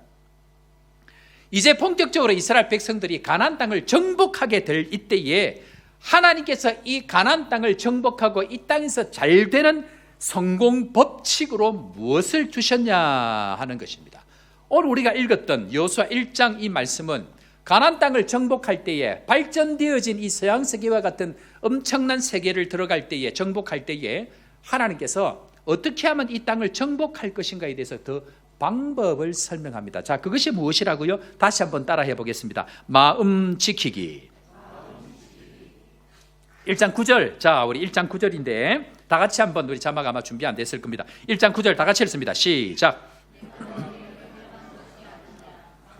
이제 본격적으로 이스라엘 백성들이 가나안 땅을 정복하게 될 이때에 하나님께서 이 가나안 땅을 정복하고 이 땅에서 잘 되는 성공 법칙으로 무엇을 주셨냐 하는 것입니다. 오늘 우리가 읽었던 여호수아 1장 이 말씀은 가나안 땅을 정복할 때에 발전되어진 이 서양 세계와 같은 엄청난 세계를 들어갈 때에 정복할 때에 하나님께서 어떻게 하면 이 땅을 정복할 것인가에 대해서 더 방법을 설명합니다. 자, 그것이 무엇이라고요? 다시 한번 따라해 보겠습니다. 마음 지키기. 1장 9절. 자, 우리 1장 9절인데 다 같이 한번 우리 자막 아마 준비 안 됐을 겁니다. 1장 9절 다 같이 읽습니다. 시작.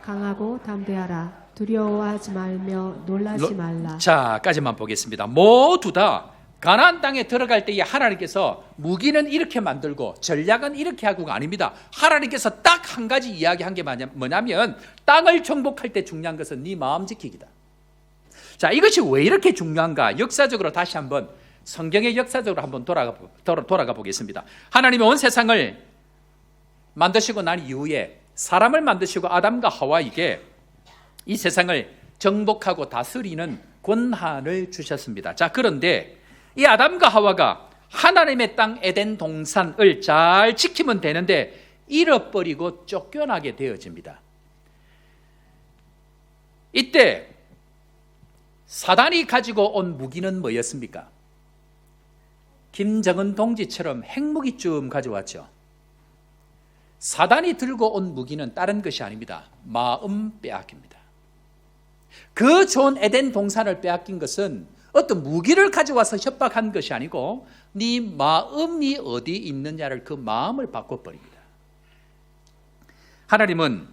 강하고 담대하라. 두려워하지 말며 놀라지 말라. 자, 까지만 보겠습니다. 모두 다 가나안 땅에 들어갈 때에 하나님께서 무기는 이렇게 만들고 전략은 이렇게 하고가 아닙니다. 하나님께서 딱 한 가지 이야기한 게 뭐냐면 땅을 정복할 때 중요한 것은 네 마음 지키기다. 자, 이것이 왜 이렇게 중요한가? 역사적으로 다시 한번 성경의 역사적으로 한번 돌아가 보겠습니다. 하나님이 온 세상을 만드시고 난 이후에 사람을 만드시고 아담과 하와에게 이 세상을 정복하고 다스리는 권한을 주셨습니다. 자, 그런데 이 아담과 하와가 하나님의 땅 에덴 동산을 잘 지키면 되는데 잃어버리고 쫓겨나게 되어집니다. 이때 사단이 가지고 온 무기는 뭐였습니까? 김정은 동지처럼 핵무기쯤 가져왔죠. 사단이 들고 온 무기는 다른 것이 아닙니다. 마음 빼앗깁니다. 그 좋은 에덴 동산을 빼앗긴 것은 어떤 무기를 가져와서 협박한 것이 아니고 네 마음이 어디 있느냐를 그 마음을 바꿔버립니다. 하나님은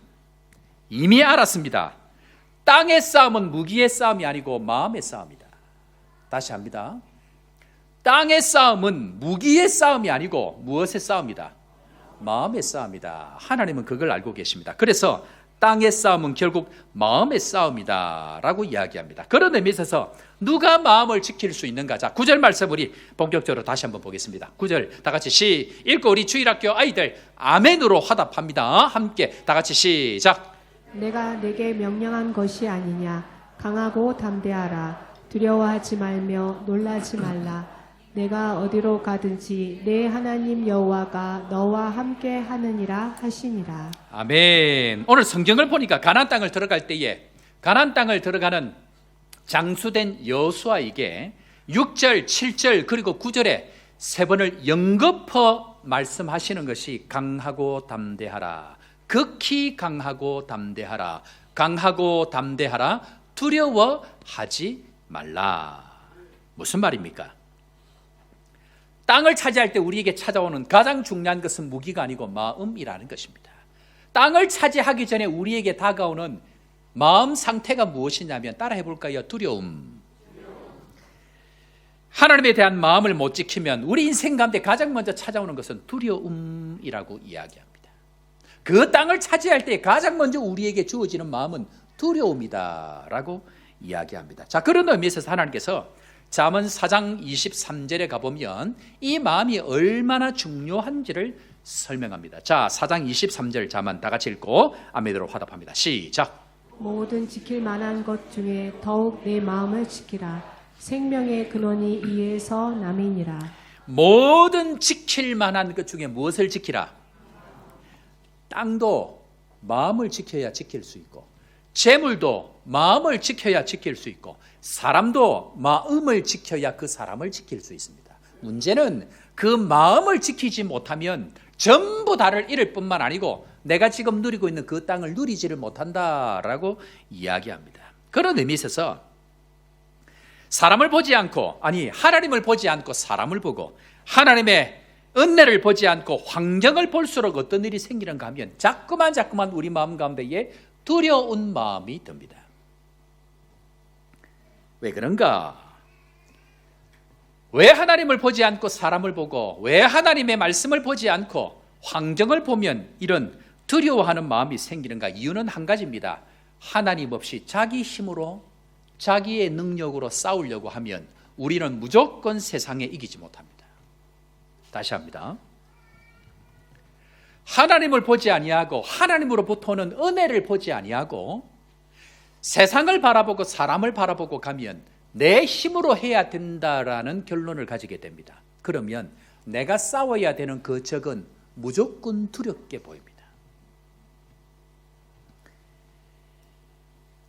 이미 알았습니다. 땅의 싸움은 무기의 싸움이 아니고 마음의 싸움이다. 다시 합니다. 땅의 싸움은 무기의 싸움이 아니고 무엇의 싸움이다? 마음의 싸움이다. 하나님은 그걸 알고 계십니다. 그래서 땅의 싸움은 결국 마음의 싸움이다 라고 이야기합니다. 그런 의미에서 있어서 누가 마음을 지킬 수 있는가? 자, 9절 말씀 우리 본격적으로 다시 한번 보겠습니다. 9절 다 같이 읽고 우리 주일학교 아이들 아멘으로 화답합니다. 함께 다 같이 시작. 내가 내게 명령한 것이 아니냐. 강하고 담대하라. 두려워하지 말며 놀라지 말라. 내가 어디로 가든지 내 하나님 여호와가 너와 함께 하느니라 하시니라. 아멘. 오늘 성경을 보니까 가나안 땅을 들어갈 때에 가나안 땅을 들어가는 장수된 여호수아에게 6절, 7절 그리고 9절에 세 번을 연거푸 말씀하시는 것이 강하고 담대하라. 극히 강하고 담대하라. 강하고 담대하라. 두려워하지 말라. 무슨 말입니까? 땅을 차지할 때 우리에게 찾아오는 가장 중요한 것은 무기가 아니고 마음이라는 것입니다. 땅을 차지하기 전에 우리에게 다가오는 마음 상태가 무엇이냐면 따라해 볼까요? 두려움. 하나님에 대한 마음을 못 지키면 우리 인생 가운데 가장 먼저 찾아오는 것은 두려움이라고 이야기합니다. 그 땅을 차지할 때 가장 먼저 우리에게 주어지는 마음은 두려움이다라고 이야기합니다. 자, 그런 의미에서 하나님께서 잠언 4장 23절에 가보면 이 마음이 얼마나 중요한지를 설명합니다. 자, 4장 23절 잠언 다 같이 읽고 아멘으로 화답합니다. 시작. 모든 지킬 만한 것 중에 더욱 내 마음을 지키라. 생명의 근원이 이에서 남이니라. 모든 지킬 만한 것 중에 무엇을 지키라? 땅도 마음을 지켜야 지킬 수 있고, 재물도 마음을 지켜야 지킬 수 있고, 사람도 마음을 지켜야 그 사람을 지킬 수 있습니다. 문제는 그 마음을 지키지 못하면 전부 다를 잃을 뿐만 아니고 내가 지금 누리고 있는 그 땅을 누리지를 못한다라고 이야기합니다. 그런 의미에 있어서 사람을 보지 않고, 아니 하나님을 보지 않고 사람을 보고 하나님의 은혜를 보지 않고 환경을 볼수록 어떤 일이 생기는가 하면 자꾸만 우리 마음 가운데에 두려운 마음이 듭니다. 왜 그런가? 왜 하나님을 보지 않고 사람을 보고 왜 하나님의 말씀을 보지 않고 환경을 보면 이런 두려워하는 마음이 생기는가? 이유는 한 가지입니다. 하나님 없이 자기 힘으로 자기의 능력으로 싸우려고 하면 우리는 무조건 세상에 이기지 못합니다. 다시 합니다. 하나님을 보지 아니하고 하나님으로부터 오는 은혜를 보지 아니하고 세상을 바라보고 사람을 바라보고 가면 내 힘으로 해야 된다라는 결론을 가지게 됩니다. 그러면 내가 싸워야 되는 그 적은 무조건 두렵게 보입니다.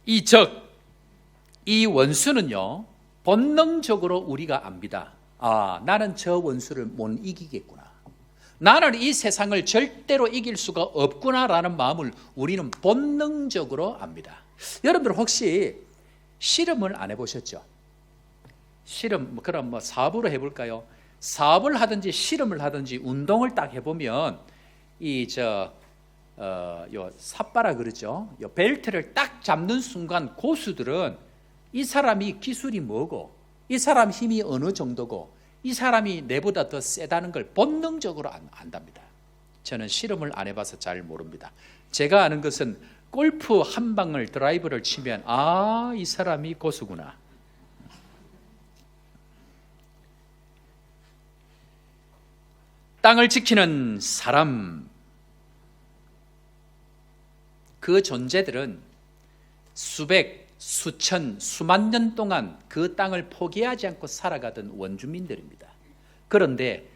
이 적, 이 원수는요, 본능적으로 우리가 압니다. 아, 나는 저 원수를 못 이기겠구나. 나는 이 세상을 절대로 이길 수가 없구나라는 마음을 우리는 본능적으로 압니다. 여러분들 혹시 씨름을 안 해보셨죠? 씨름, 그럼 사업으로 해볼까요? 사업을 하든지 씨름을 하든지 운동을 딱 해보면 요 삿바라 그러죠? 요 벨트를 딱 잡는 순간 고수들은 이 사람이 기술이 뭐고 이 사람 힘이 어느 정도고 이 사람이 내보다 더 세다는 걸 본능적으로 안답니다. 저는 실험을 안 해봐서 잘 모릅니다. 제가 아는 것은 골프 한 방을 드라이브를 치면 아, 이 사람이 고수구나. 땅을 지키는 사람, 그 존재들은 수백, 수천, 수만 년 동안 그 땅을 포기하지 않고 살아가던 원주민들입니다. 그런데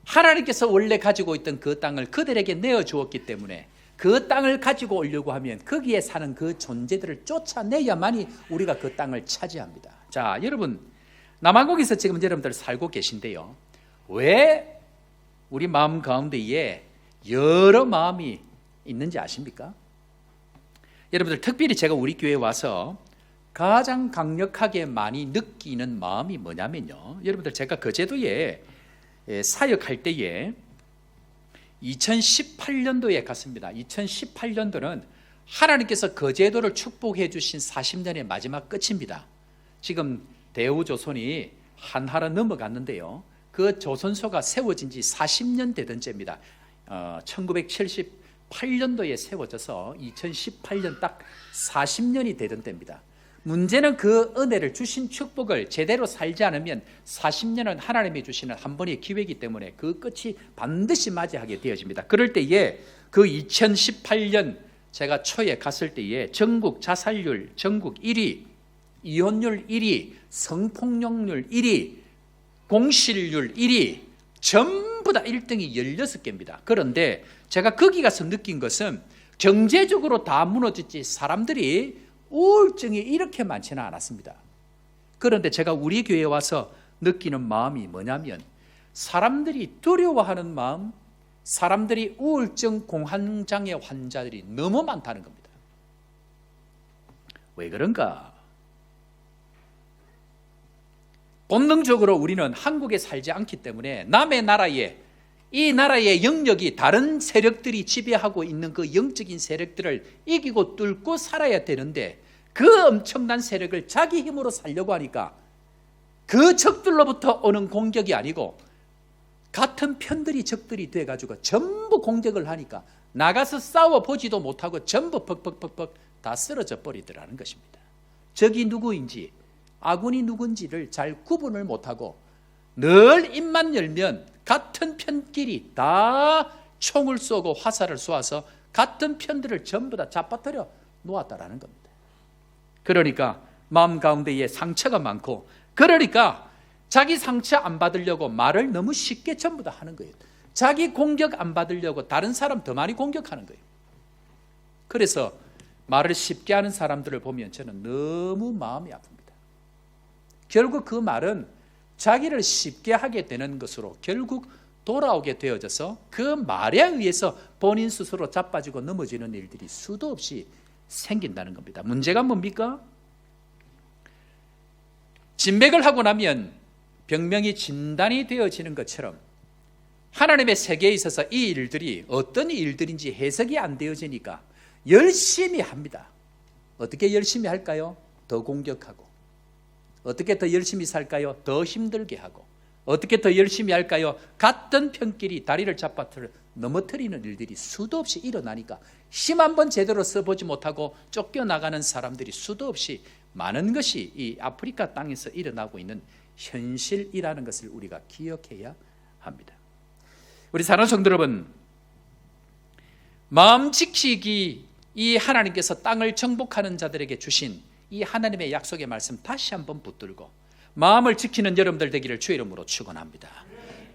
하나님께서 원래 가지고 있던 그 땅을 그들에게 내어주었기 때문에 그 땅을 가지고 오려고 하면 거기에 사는 그 존재들을 쫓아내야만이 우리가 그 땅을 차지합니다. 자, 여러분, 남한국에서 지금 여러분들 살고 계신데요, 왜 우리 마음 가운데에 여러 마음이 있는지 아십니까? 여러분들, 특별히 제가 우리 교회에 와서 가장 강력하게 많이 느끼는 마음이 뭐냐면요, 여러분들, 제가 거제도에 사역할 때에 2018년도에 갔습니다. 2018년도는 하나님께서 거제도를 축복해 주신 40년의 마지막 끝입니다. 지금 대우조선이 한화로 넘어갔는데요, 그 조선소가 세워진 지 40년 되던 때입니다. 1978년도에 세워져서 2018년 딱 40년이 되던 때입니다. 문제는 그 은혜를 주신 축복을 제대로 살지 않으면 40년은 하나님이 주시는 한 번의 기회이기 때문에 그 끝이 반드시 맞이하게 되어집니다. 그럴 때에 그 2018년 제가 초에 갔을 때에 전국 자살률 전국 1위, 이혼율 1위, 성폭력률 1위, 공실률 1위, 전부 다 1등이 16개입니다. 그런데 제가 거기 가서 느낀 것은 경제적으로 다 무너졌지 사람들이 우울증이 이렇게 많지는 않았습니다. 그런데 제가 우리 교회에 와서 느끼는 마음이 뭐냐면 사람들이 두려워하는 마음, 사람들이 우울증 공황장애 환자들이 너무 많다는 겁니다. 왜 그런가? 본능적으로 우리는 한국에 살지 않기 때문에 남의 나라에, 이 나라의 영역이 다른 세력들이 지배하고 있는 그 영적인 세력들을 이기고 뚫고 살아야 되는데 그 엄청난 세력을 자기 힘으로 살려고 하니까 그 적들로부터 오는 공격이 아니고 같은 편들이 적들이 돼가지고 전부 공격을 하니까 나가서 싸워보지도 못하고 전부 퍽퍽퍽퍽 다 쓰러져 버리더라는 것입니다. 적이 누구인지 아군이 누군지를 잘 구분을 못하고 늘 입만 열면 같은 편끼리 다 총을 쏘고 화살을 쏘아서 같은 편들을 전부 다 잡아뜨려 놓았다라는 겁니다. 그러니까 마음 가운데에 상처가 많고, 그러니까 자기 상처 안 받으려고 말을 너무 쉽게 전부 다 하는 거예요. 자기 공격 안 받으려고 다른 사람 더 많이 공격하는 거예요. 그래서 말을 쉽게 하는 사람들을 보면 저는 너무 마음이 아픕니다. 결국 그 말은 자기를 쉽게 하게 되는 것으로 결국 돌아오게 되어져서 그 말에 의해서 본인 스스로 자빠지고 넘어지는 일들이 수도 없이 생긴다는 겁니다. 문제가 뭡니까? 진맥을 하고 나면 병명이 진단이 되어지는 것처럼 하나님의 세계에 있어서 이 일들이 어떤 일들인지 해석이 안 되어지니까 열심히 합니다. 어떻게 열심히 할까요? 더 공격하고. 어떻게 더 열심히 살까요? 더 힘들게 하고. 어떻게 더 열심히 할까요? 같은 편끼리 다리를 잡아뜨려 넘어뜨리는 일들이 수도 없이 일어나니까 힘 한번 제대로 써보지 못하고 쫓겨나가는 사람들이 수도 없이 많은 것이 이 아프리카 땅에서 일어나고 있는 현실이라는 것을 우리가 기억해야 합니다. 우리 사랑하는 성도 여러분, 마음 지키기, 이 하나님께서 땅을 정복하는 자들에게 주신 이 하나님의 약속의 말씀 다시 한번 붙들고 마음을 지키는 여러분들 되기를 주의 이름으로 축원합니다.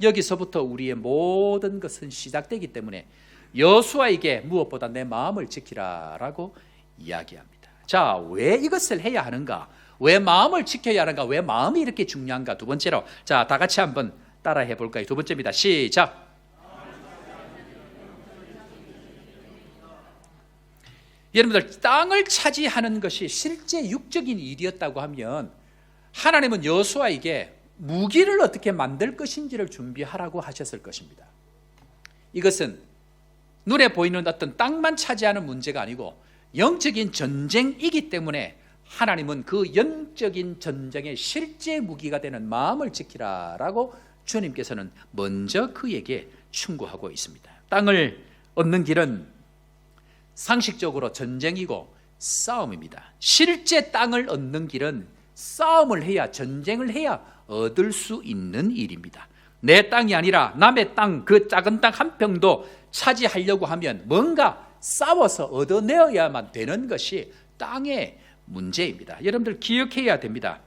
여기서부터 우리의 모든 것은 시작되기 때문에 여호수아에게 무엇보다 내 마음을 지키라라고 이야기합니다. 자, 왜 이것을 해야 하는가? 왜 마음을 지켜야 하는가? 왜 마음이 이렇게 중요한가? 두 번째로, 자, 다 같이 한번 따라해 볼까요? 두 번째입니다. 시작. 여러분들, 땅을 차지하는 것이 실제 육적인 일이었다고 하면 하나님은 여호수아에게 무기를 어떻게 만들 것인지를 준비하라고 하셨을 것입니다. 이것은 눈에 보이는 어떤 땅만 차지하는 문제가 아니고 영적인 전쟁이기 때문에 하나님은 그 영적인 전쟁의 실제 무기가 되는 마음을 지키라라고 주님께서는 먼저 그에게 충고하고 있습니다. 땅을 얻는 길은 상식적으로 전쟁이고 싸움입니다. 실제 땅을 얻는 길은 싸움을 해야, 전쟁을 해야 얻을 수 있는 일입니다. 내 땅이 아니라 남의 땅, 그 작은 땅 한 평도 차지하려고 하면 뭔가 싸워서 얻어내어야만 되는 것이 땅의 문제입니다. 여러분들 기억해야 됩니다.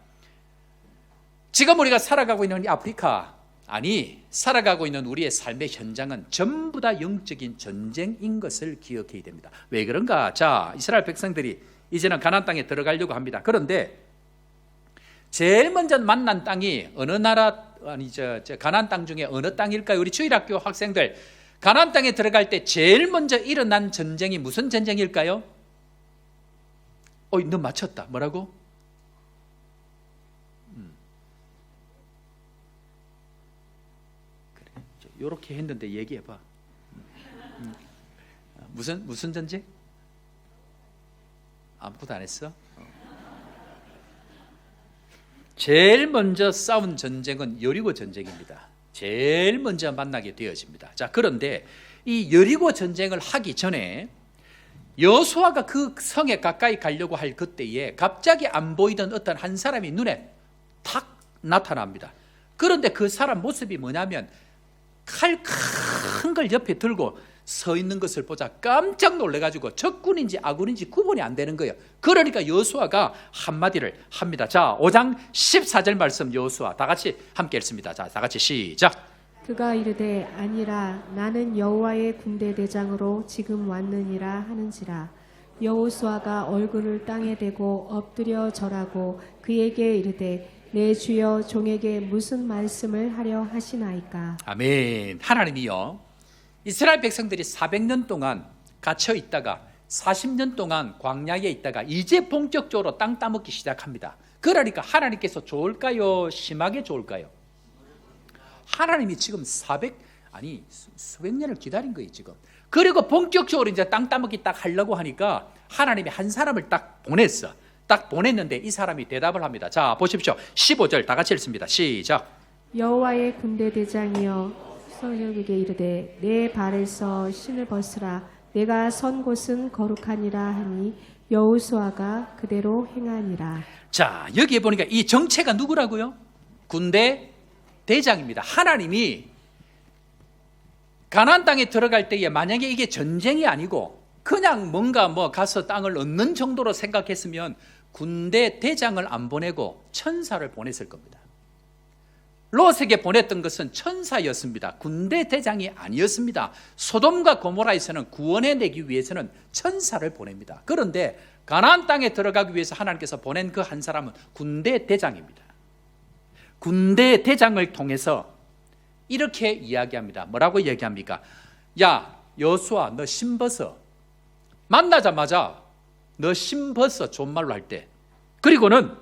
지금 우리가 살아가고 있는 이 아프리카, 아니 살아가고 있는 우리의 삶의 현장은 전부 다 영적인 전쟁인 것을 기억해야 됩니다. 왜 그런가? 자, 이스라엘 백성들이 이제는 가나안 땅에 들어가려고 합니다. 그런데 제일 먼저 만난 땅이 어느 나라, 아니 가나안 땅 중에 어느 땅일까요? 우리 주일학교 학생들, 가나안 땅에 들어갈 때 제일 먼저 일어난 전쟁이 무슨 전쟁일까요? 너 맞췄다. 뭐라고? 그래, 요렇게 했는데 얘기해봐. 무슨 전쟁? 아무것도 안 했어? 제일 먼저 싸운 전쟁은 여리고 전쟁입니다. 제일 먼저 만나게 되어집니다. 자, 그런데 이 여리고 전쟁을 하기 전에 여호수아가 그 성에 가까이 가려고 할 그때에 갑자기 안 보이던 어떤 한 사람이 눈에 탁 나타납니다. 그런데 그 사람 모습이 뭐냐면 칼 큰 걸 옆에 들고 서 있는 것을 보자 깜짝 놀래가지고 적군인지 아군인지 구분이 안 되는 거예요. 그러니까 여호수아가 한마디를 합니다. 자, 5장 14절 말씀 여호수아 다 같이 함께 읽습니다. 자, 다 같이 시작. 그가 이르되 아니라 나는 여호와의 군대 대장으로 지금 왔느니라 하는지라. 여호수아가 얼굴을 땅에 대고 엎드려 절하고 그에게 이르되 내 주여 종에게 무슨 말씀을 하려 하시나이까. 아멘. 하나님이요, 이스라엘 백성들이 400년 동안 갇혀 있다가 40년 동안 광야에 있다가 이제 본격적으로 땅 따먹기 시작합니다. 그러니까 하나님께서 좋을까요? 심하게 좋을까요? 하나님이 지금 수백 년을 기다린 거예요, 지금. 그리고 본격적으로 이제 땅 따먹기 딱 하려고 하니까 하나님이 한 사람을 딱 보냈어. 딱 보냈는데 이 사람이 대답을 합니다. 자, 보십시오. 15절 다 같이 읽습니다. 시작. 여호와의 군대 대장이여 성령에게 이르되 내 발에서 신을 벗으라. 내가 선 곳은 거룩하니라 하니 여호수아가 그대로 행하니라. 자, 여기에 보니까 이 정체가 누구라고요? 군대 대장입니다. 하나님이 가나안 땅에 들어갈 때에 만약에 이게 전쟁이 아니고 그냥 뭔가 가서 땅을 얻는 정도로 생각했으면 군대 대장을 안 보내고 천사를 보냈을 겁니다. 롯에게 보냈던 것은 천사였습니다. 군대 대장이 아니었습니다. 소돔과 고모라에서는 구원해내기 위해서는 천사를 보냅니다. 그런데 가나안 땅에 들어가기 위해서 하나님께서 보낸 그 한 사람은 군대 대장입니다. 군대 대장을 통해서 이렇게 이야기합니다. 뭐라고 이야기합니까? 야, 여호수아, 너 신 벗어. 만나자마자 너 신 벗어, 존말로 할 때. 그리고는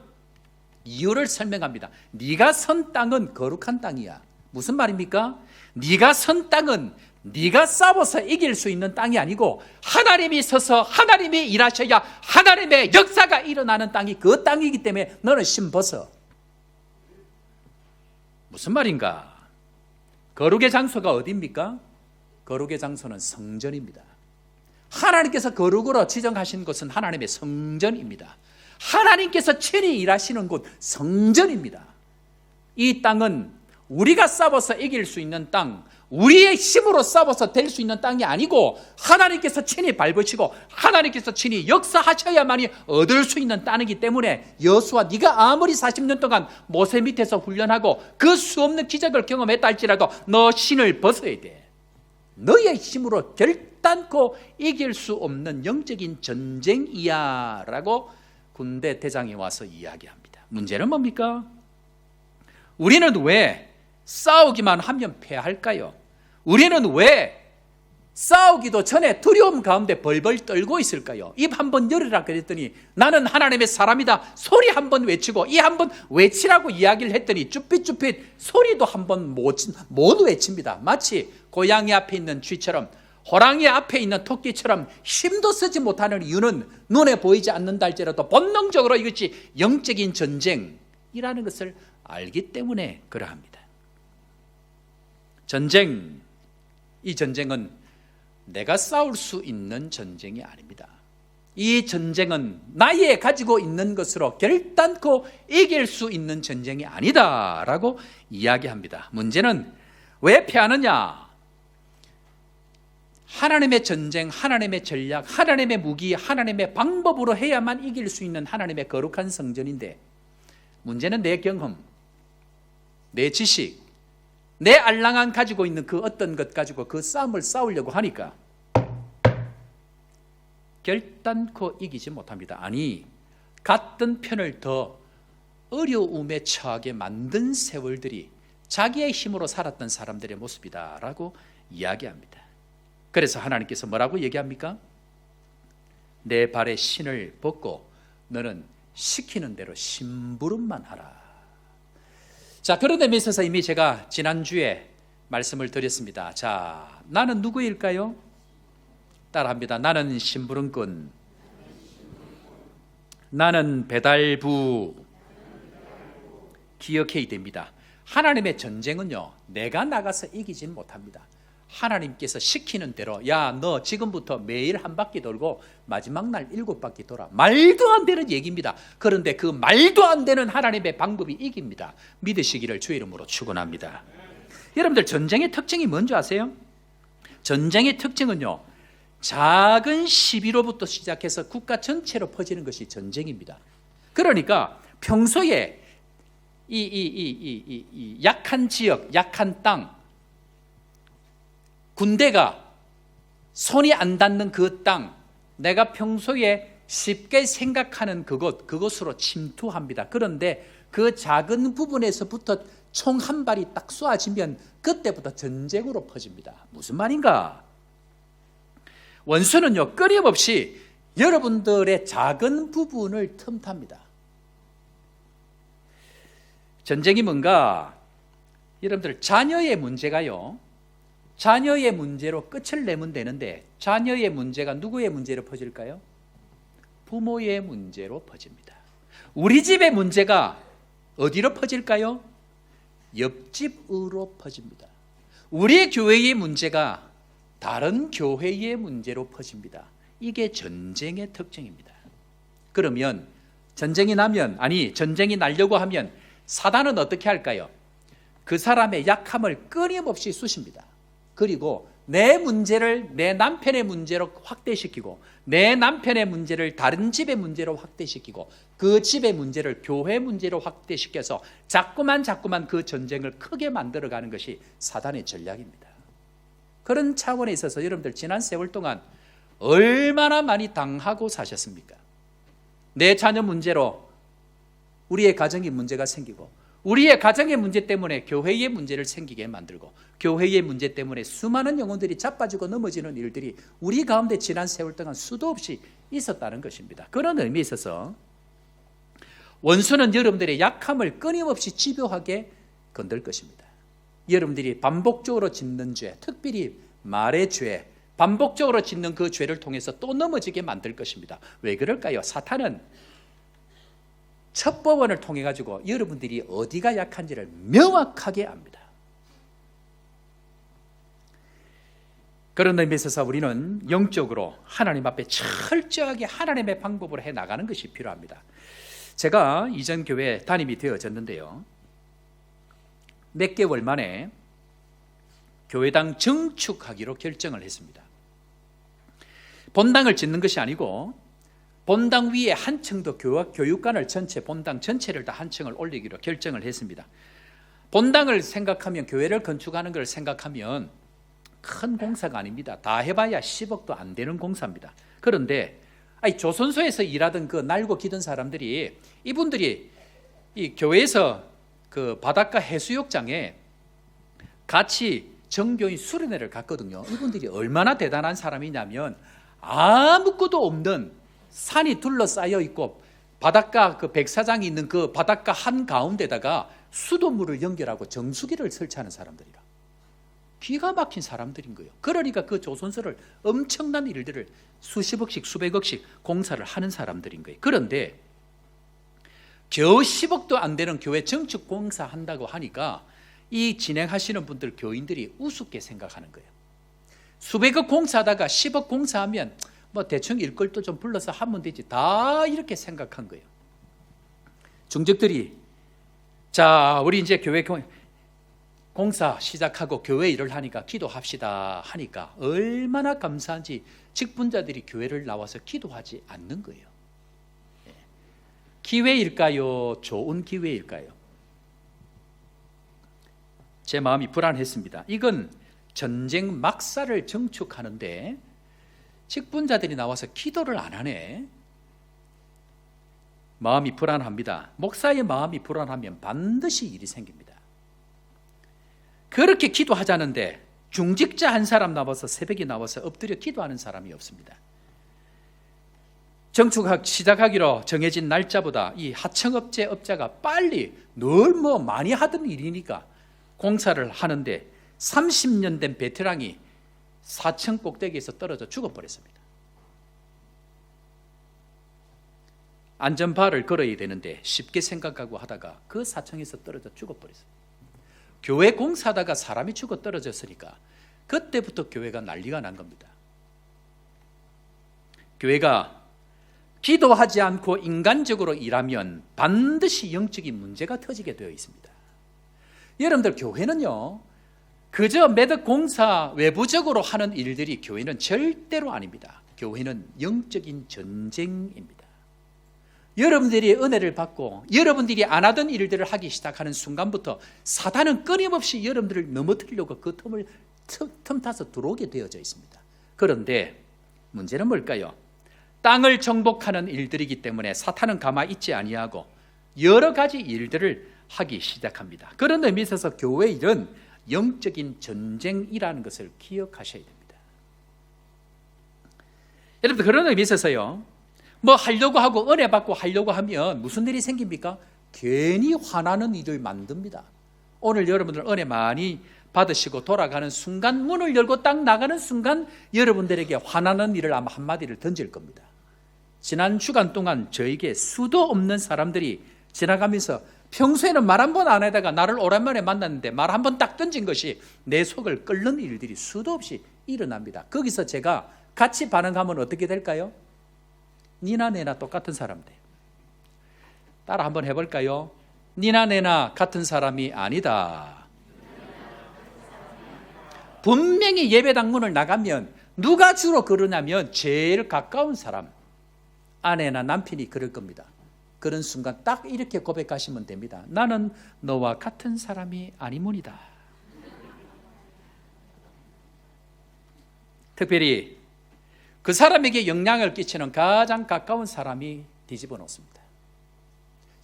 이유를 설명합니다. 네가 선 땅은 거룩한 땅이야. 무슨 말입니까? 네가 선 땅은 네가 싸워서 이길 수 있는 땅이 아니고 하나님이 서서 하나님이 일하셔야 하나님의 역사가 일어나는 땅이 그 땅이기 때문에 너는 신 벗어. 무슨 말인가? 거룩의 장소가 어디입니까? 거룩의 장소는 성전입니다. 하나님께서 거룩으로 지정하신 곳은 하나님의 성전입니다. 하나님께서 친히 일하시는 곳 성전입니다. 이 땅은 우리가 싸워서 이길 수 있는 땅, 우리의 힘으로 싸워서 될 수 있는 땅이 아니고 하나님께서 친히 밟으시고 하나님께서 친히 역사하셔야만이 얻을 수 있는 땅이기 때문에 여호수아, 네가 아무리 40년 동안 모세 밑에서 훈련하고 그 수 없는 기적을 경험했다 할지라도 너 신을 벗어야 돼. 너의 힘으로 결단코 이길 수 없는 영적인 전쟁이야 라고 군대 대장이 와서 이야기합니다. 문제는 뭡니까? 우리는 왜 싸우기만 하면 패할까요? 우리는 왜 싸우기도 전에 두려움 가운데 벌벌 떨고 있을까요? 입 한번 열으라 그랬더니 나는 하나님의 사람이다 소리 한번 외치고 이 한번 외치라고 이야기를 했더니 쭈삣쭈삣 소리도 한번 못 외칩니다. 마치 고양이 앞에 있는 쥐처럼 호랑이 앞에 있는 토끼처럼 힘도 쓰지 못하는 이유는 눈에 보이지 않는다 할지라도 본능적으로 이것이 영적인 전쟁이라는 것을 알기 때문에 그러합니다. 이 전쟁은 내가 싸울 수 있는 전쟁이 아닙니다. 이 전쟁은 나의 가지고 있는 것으로 결단코 이길 수 있는 전쟁이 아니다라고 이야기합니다. 문제는 왜 패하느냐? 하나님의 전쟁, 하나님의 전략, 하나님의 무기, 하나님의 방법으로 해야만 이길 수 있는 하나님의 거룩한 성전인데, 문제는 내 경험, 내 지식, 내 알랑한 가지고 있는 그 어떤 것 가지고 그 싸움을 싸우려고 하니까 결단코 이기지 못합니다. 아니, 같은 편을 더 어려움에 처하게 만든 세월들이 자기의 힘으로 살았던 사람들의 모습이다라고 이야기합니다. 그래서 하나님께서 뭐라고 얘기합니까? 내 발에 신을 벗고 너는 시키는 대로 심부름만 하라. 자, 그런 점에 있어서 이미 제가 지난주에 말씀을 드렸습니다. 자, 나는 누구일까요? 따라합니다. 나는 심부름꾼, 나는 배달부. 기억해야 됩니다. 하나님의 전쟁은요, 내가 나가서 이기진 못합니다. 하나님께서 시키는 대로, 야, 너 지금부터 매일 한 바퀴 돌고 마지막 날 7바퀴 돌아. 말도 안 되는 얘기입니다. 그런데 그 말도 안 되는 하나님의 방법이 이깁니다. 믿으시기를 주의 이름으로 축원합니다. 여러분들, 전쟁의 특징이 뭔지 아세요? 전쟁의 특징은요, 작은 시비로부터 시작해서 국가 전체로 퍼지는 것이 전쟁입니다. 그러니까 평소에 이 약한 지역, 약한 땅, 군대가 손이 안 닿는 그 땅, 내가 평소에 쉽게 생각하는 그것으로 침투합니다. 그런데 그 작은 부분에서부터 총 한 발이 딱 쏘아지면 그때부터 전쟁으로 퍼집니다. 무슨 말인가? 원수는요, 끊임없이 여러분들의 작은 부분을 틈탑니다. 전쟁이 뭔가? 여러분들, 자녀의 문제가요, 자녀의 문제로 끝을 내면 되는데 자녀의 문제가 누구의 문제로 퍼질까요? 부모의 문제로 퍼집니다. 우리 집의 문제가 어디로 퍼질까요? 옆집으로 퍼집니다. 우리 교회의 문제가 다른 교회의 문제로 퍼집니다. 이게 전쟁의 특징입니다. 그러면 전쟁이 날려고 하면 사단은 어떻게 할까요? 그 사람의 약함을 끊임없이 쑤십니다. 그리고 내 문제를 내 남편의 문제로 확대시키고, 내 남편의 문제를 다른 집의 문제로 확대시키고, 그 집의 문제를 교회 문제로 확대시켜서 자꾸만 그 전쟁을 크게 만들어가는 것이 사단의 전략입니다. 그런 차원에 있어서 여러분들, 지난 세월 동안 얼마나 많이 당하고 사셨습니까? 내 자녀 문제로 우리의 가정이 문제가 생기고, 우리의 가정의 문제 때문에 교회의 문제를 생기게 만들고, 교회의 문제 때문에 수많은 영혼들이 자빠지고 넘어지는 일들이 우리 가운데 지난 세월 동안 수도 없이 있었다는 것입니다. 그런 의미에 있어서 원수는 여러분들의 약함을 끊임없이 집요하게 건들 것입니다. 여러분들이 반복적으로 짓는 죄, 특별히 말의 죄, 반복적으로 짓는 그 죄를 통해서 또 넘어지게 만들 것입니다. 왜 그럴까요? 사탄은 첫 법원을 통해 가지고 여러분들이 어디가 약한지를 명확하게 압니다. 그런 의미에 있어서 우리는 영적으로 하나님 앞에 철저하게 하나님의 방법으로 해나가는 것이 필요합니다. 제가 이전 교회 담임이 되어졌는데요, 몇 개월 만에 교회당 증축하기로 결정을 했습니다. 본당을 짓는 것이 아니고 본당 위에 한 층 더 교육관을 본당 전체를 다 한 층을 올리기로 결정을 했습니다. 본당을 생각하면, 교회를 건축하는 걸 생각하면 큰 공사가 아닙니다. 다 해봐야 10억도 안 되는 공사입니다. 그런데 조선소에서 일하던 그 날고 기던 사람들이, 이분들이 이 교회에서 그 바닷가 해수욕장에 같이 정교인 수련회를 갔거든요. 이분들이 얼마나 대단한 사람이냐면, 아무것도 없는 산이 둘러싸여 있고 바닷가 그 백사장이 있는 그 바닷가 한 가운데다가 수돗물을 연결하고 정수기를 설치하는 사람들이라. 기가 막힌 사람들인 거예요. 그러니까 그 조선소를 엄청난 일들을 수십억씩 수백억씩 공사를 하는 사람들인 거예요. 그런데 겨우 10억도 안 되는 교회 정축 공사 한다고 하니까 이 진행하시는 분들 교인들이 우습게 생각하는 거예요. 수백억 공사하다가 10억 공사하면 뭐 대충 일걸도 좀 불러서 하면 되지, 다 이렇게 생각한 거예요. 중직들이 자, 우리 이제 교회 공사 시작하고 교회 일을 하니까 기도합시다 하니까 얼마나 감사한지 직분자들이 교회를 나와서 기도하지 않는 거예요. 기회일까요? 좋은 기회일까요? 제 마음이 불안했습니다. 이건 전쟁 막사를 정축하는데 직분자들이 나와서 기도를 안 하네. 마음이 불안합니다. 목사의 마음이 불안하면 반드시 일이 생깁니다. 그렇게 기도하자는데 중직자 한 사람 나와서 새벽에 나와서 엎드려 기도하는 사람이 없습니다. 정축학 시작하기로 정해진 날짜보다 이 하청업체 업자가 빨리 늘 뭐 많이 하던 일이니까 공사를 하는데 30년 된 베테랑이 4층 꼭대기에서 떨어져 죽어버렸습니다. 안전바를 걸어야 되는데 쉽게 생각하고 하다가 그 4층에서 떨어져 죽어버렸어요. 교회 공사하다가 사람이 죽어 떨어졌으니까 그때부터 교회가 난리가 난 겁니다. 교회가 기도하지 않고 인간적으로 일하면 반드시 영적인 문제가 터지게 되어 있습니다. 여러분들, 교회는요 그저 매듭 공사 외부적으로 하는 일들이 교회는 절대로 아닙니다. 교회는 영적인 전쟁입니다. 여러분들이 은혜를 받고 여러분들이 안 하던 일들을 하기 시작하는 순간부터 사단은 끊임없이 여러분들을 넘어뜨리려고 그 틈을 틈타서 들어오게 되어져 있습니다. 그런데 문제는 뭘까요? 땅을 정복하는 일들이기 때문에 사탄은 가만히 있지 아니하고 여러 가지 일들을 하기 시작합니다. 그런 의미에 있어서 교회 일은 영적인 전쟁이라는 것을 기억하셔야 됩니다. 여러분들, 그런 의미에 있어서요, 뭐 하려고 하고 은혜 받고 하려고 하면 무슨 일이 생깁니까? 괜히 화나는 일을 만듭니다. 오늘 여러분들 은혜 많이 받으시고 돌아가는 순간, 문을 열고 딱 나가는 순간 여러분들에게 화나는 일을 아마 한마디를 던질 겁니다. 지난 주간 동안 저에게 수도 없는 사람들이 지나가면서 평소에는 말 한 번 안 하다가 나를 오랜만에 만났는데 말 한 번 딱 던진 것이 내 속을 끓는 일들이 수도 없이 일어납니다. 거기서 제가 같이 반응하면 어떻게 될까요? 니나 내나 똑같은 사람 돼요. 따라 한번 해볼까요? 니나 내나 같은 사람이 아니다. 분명히 예배당 문을 나가면 누가 주로 그러냐면 제일 가까운 사람, 아내나 남편이 그럴 겁니다. 그런 순간 딱 이렇게 고백하시면 됩니다. 나는 너와 같은 사람이 아니문이다. 특별히 그 사람에게 영향을 끼치는 가장 가까운 사람이 뒤집어 놓습니다.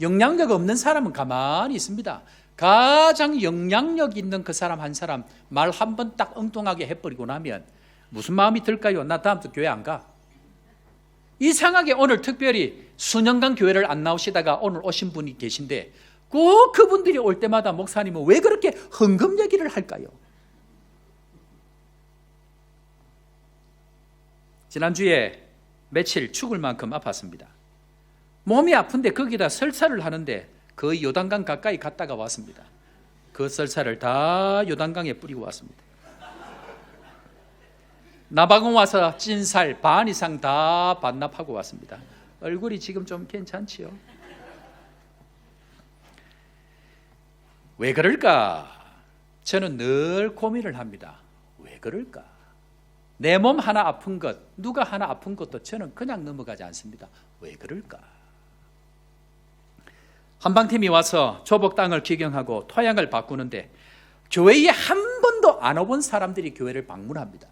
영향력 없는 사람은 가만히 있습니다. 가장 영향력 있는 그 사람 한 사람 말 한 번 딱 엉뚱하게 해버리고 나면 무슨 마음이 들까요? 나 다음부터 교회 안 가. 이상하게 오늘 특별히 수년간 교회를 안 나오시다가 오늘 오신 분이 계신데 꼭 그분들이 올 때마다 목사님은 왜 그렇게 헌금 얘기를 할까요? 지난주에 며칠 죽을 만큼 아팠습니다. 몸이 아픈데 거기다 설사를 하는데 거의 요단강 가까이 갔다가 왔습니다. 그 설사를 다 요단강에 뿌리고 왔습니다. 나방원 와서 찐 살 반 이상 다 반납하고 왔습니다. 얼굴이 지금 좀 괜찮지요? 왜 그럴까? 저는 늘 고민을 합니다. 왜 그럴까? 내 몸 하나 아픈 것, 누가 하나 아픈 것도 저는 그냥 넘어가지 않습니다. 왜 그럴까? 한방팀이 와서 조복 땅을 기경하고 토양을 바꾸는데 교회에 한 번도 안 와본 사람들이 교회를 방문합니다.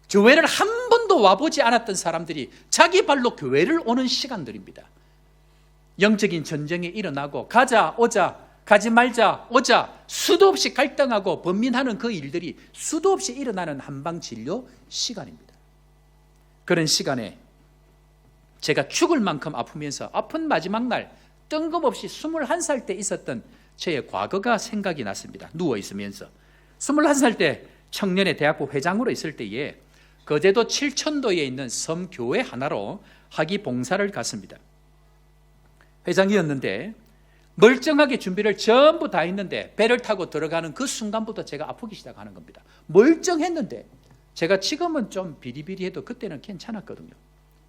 교회를 한 번도 와보지 않았던 사람들이 자기 발로 교회를 오는 시간들입니다. 영적인 전쟁이 일어나고 가자 오자, 가지 말자 오자, 수도 없이 갈등하고 번민하는 그 일들이 수도 없이 일어나는 한방진료 시간입니다. 그런 시간에 제가 죽을 만큼 아프면서 아픈 마지막 날 뜬금없이 21살 때 있었던 저의 과거가 생각이 났습니다. 누워있으면서 21살 때 청년의 대학부 회장으로 있을 때에 거제도 칠천도에 있는 섬 교회 하나로 학위 봉사를 갔습니다. 회장이었는데 멀쩡하게 준비를 전부 다 했는데 배를 타고 들어가는 그 순간부터 제가 아프기 시작하는 겁니다. 멀쩡했는데 제가 지금은 좀 비리비리해도 그때는 괜찮았거든요.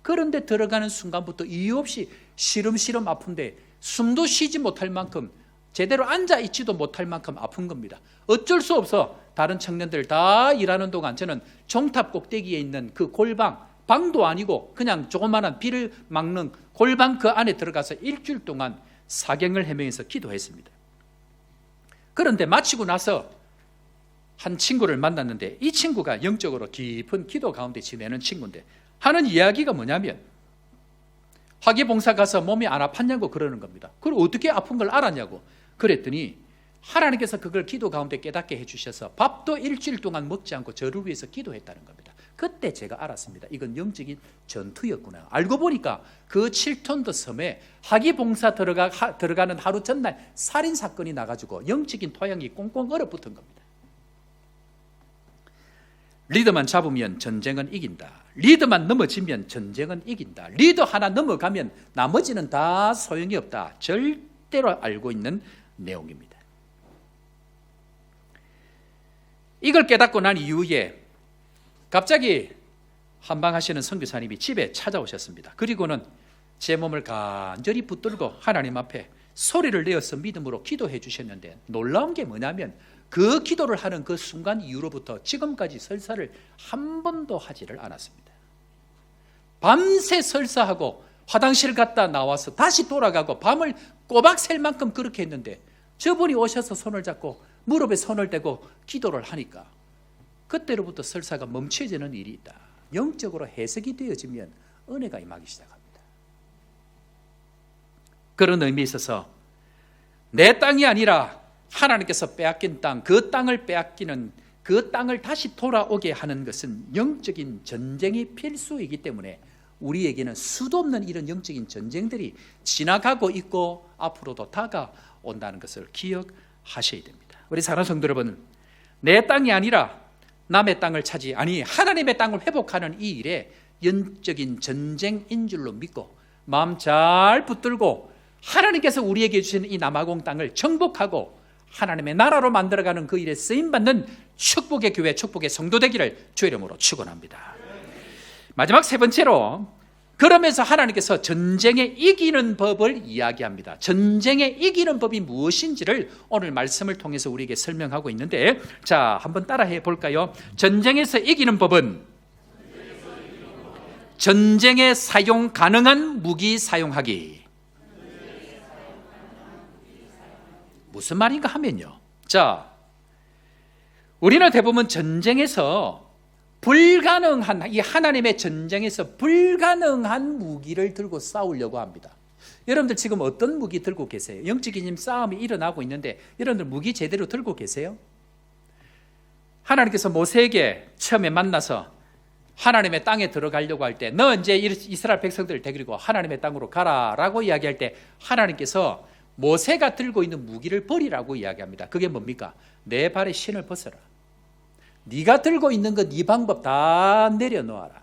그런데 들어가는 순간부터 이유 없이 시름시름 아픈데 숨도 쉬지 못할 만큼 제대로 앉아있지도 못할 만큼 아픈 겁니다. 어쩔 수 없어 다른 청년들 다 일하는 동안 저는 종탑 꼭대기에 있는 그 골방, 방도 아니고 그냥 조그마한 비를 막는 골방 그 안에 들어가서 일주일 동안 사경을 헤매면서 기도했습니다. 그런데 마치고 나서 한 친구를 만났는데 이 친구가 영적으로 깊은 기도 가운데 지내는 친구인데 하는 이야기가 뭐냐면 학위 봉사 가서 몸이 안 아팠냐고 그러는 겁니다. 그걸 어떻게 아픈 걸 알았냐고 그랬더니 하나님께서 그걸 기도 가운데 깨닫게 해주셔서 밥도 일주일 동안 먹지 않고 저를 위해서 기도했다는 겁니다. 그때 제가 알았습니다. 이건 영적인 전투였구나. 알고 보니까 그 7톤도 섬에 학위 봉사 들어가는 하루 전날 살인 사건이 나가지고 영적인 토양이 꽁꽁 얼어붙은 겁니다. 리더만 잡으면 전쟁은 이긴다. 리더만 넘어지면 전쟁은 이긴다. 리더 하나 넘어가면 나머지는 다 소용이 없다. 절대로 알고 있는 내용입니다. 이걸 깨닫고 난 이후에 갑자기 한방하시는 선교사님이 집에 찾아오셨습니다. 그리고는 제 몸을 간절히 붙들고 하나님 앞에 소리를 내어서 믿음으로 기도해 주셨는데 놀라운 게 뭐냐면 그 기도를 하는 그 순간 이후로부터 지금까지 설사를 한 번도 하지를 않았습니다. 밤새 설사하고 화장실 갔다 나와서 다시 돌아가고 밤을 꼬박 샐 만큼 그렇게 했는데 저분이 오셔서 손을 잡고 무릎에 손을 대고 기도를 하니까 그때로부터 설사가 멈춰지는 일이 있다. 영적으로 해석이 되어지면 은혜가 임하기 시작합니다. 그런 의미에 있어서 내 땅이 아니라 하나님께서 빼앗긴 땅, 그 땅을 빼앗기는 그 땅을 다시 돌아오게 하는 것은 영적인 전쟁이 필수이기 때문에 우리에게는 수도 없는 이런 영적인 전쟁들이 지나가고 있고 앞으로도 다가온다는 것을 기억하셔야 됩니다. 우리 사랑하는 성도 여러분, 내 땅이 아니라 남의 땅을 차지 아니 하나님의 땅을 회복하는 이 일에 영적인 전쟁인 줄로 믿고 마음 잘 붙들고 하나님께서 우리에게 주신 이 남아공 땅을 정복하고 하나님의 나라로 만들어가는 그 일에 쓰임받는 축복의 교회, 축복의 성도 되기를 주의 이름으로 축원합니다. 마지막 세 번째로 그러면서 하나님께서 전쟁에 이기는 법을 이야기합니다. 전쟁에 이기는 법이 무엇인지를 오늘 말씀을 통해서 우리에게 설명하고 있는데 자, 한번 따라해 볼까요? 전쟁에서 이기는 법은 전쟁에 사용 가능한 무기 사용하기. 무슨 말인가 하면요. 자, 우리는 대부분 전쟁에서 불가능한 이 하나님의 전쟁에서 불가능한 무기를 들고 싸우려고 합니다. 여러분들 지금 어떤 무기 들고 계세요? 영적인 싸움이 일어나고 있는데 여러분들 무기 제대로 들고 계세요? 하나님께서 모세에게 처음에 만나서 하나님의 땅에 들어가려고 할 때 너 이제 이스라엘 백성들을 데리고 하나님의 땅으로 가라라고 이야기할 때 하나님께서 모세가 들고 있는 무기를 버리라고 이야기합니다. 그게 뭡니까? 내 발에 신을 벗어라. 네가 들고 있는 거 네 방법 다 내려놓아라.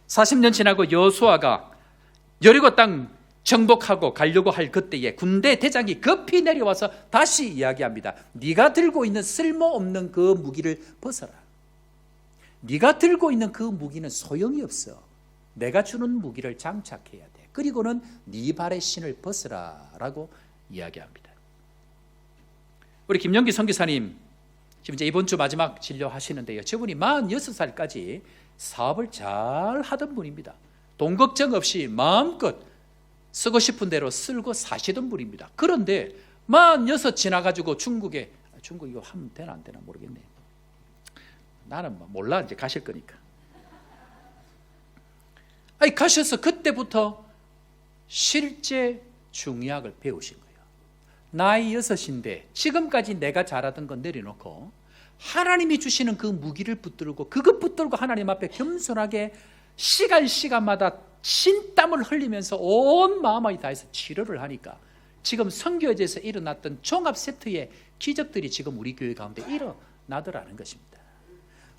40년 지나고 여호수아가 여리고 땅 정복하고 가려고 할 그때에 군대 대장이 급히 내려와서 다시 이야기합니다. 네가 들고 있는 쓸모없는 그 무기를 벗어라. 네가 들고 있는 그 무기는 소용이 없어. 내가 주는 무기를 장착해야 돼. 그리고는 네 발의 신을 벗으라 라고 이야기합니다. 우리 김영기 선교사님 지금 이제 이번 주 마지막 진료하시는데요. 저분이 46살까지 사업을 잘 하던 분입니다. 돈 걱정 없이 마음껏 쓰고 싶은 대로 쓸고 사시던 분입니다. 그런데 46 지나가지고 중국 이거 하면 되나 안 되나 모르겠네. 나는 몰라 이제 가실 거니까. 아니 가셔서 그때부터 실제 중의학을 배우신 거예요. 나이 6인데 지금까지 내가 잘하던 건 내려놓고 하나님이 주시는 그 무기를 붙들고 그것 붙들고 하나님 앞에 겸손하게 시간마다 신땀을 흘리면서 온 마음을 다해서 치료를 하니까 지금 선교제에서 일어났던 종합 세트의 기적들이 지금 우리 교회 가운데 일어나더라는 것입니다.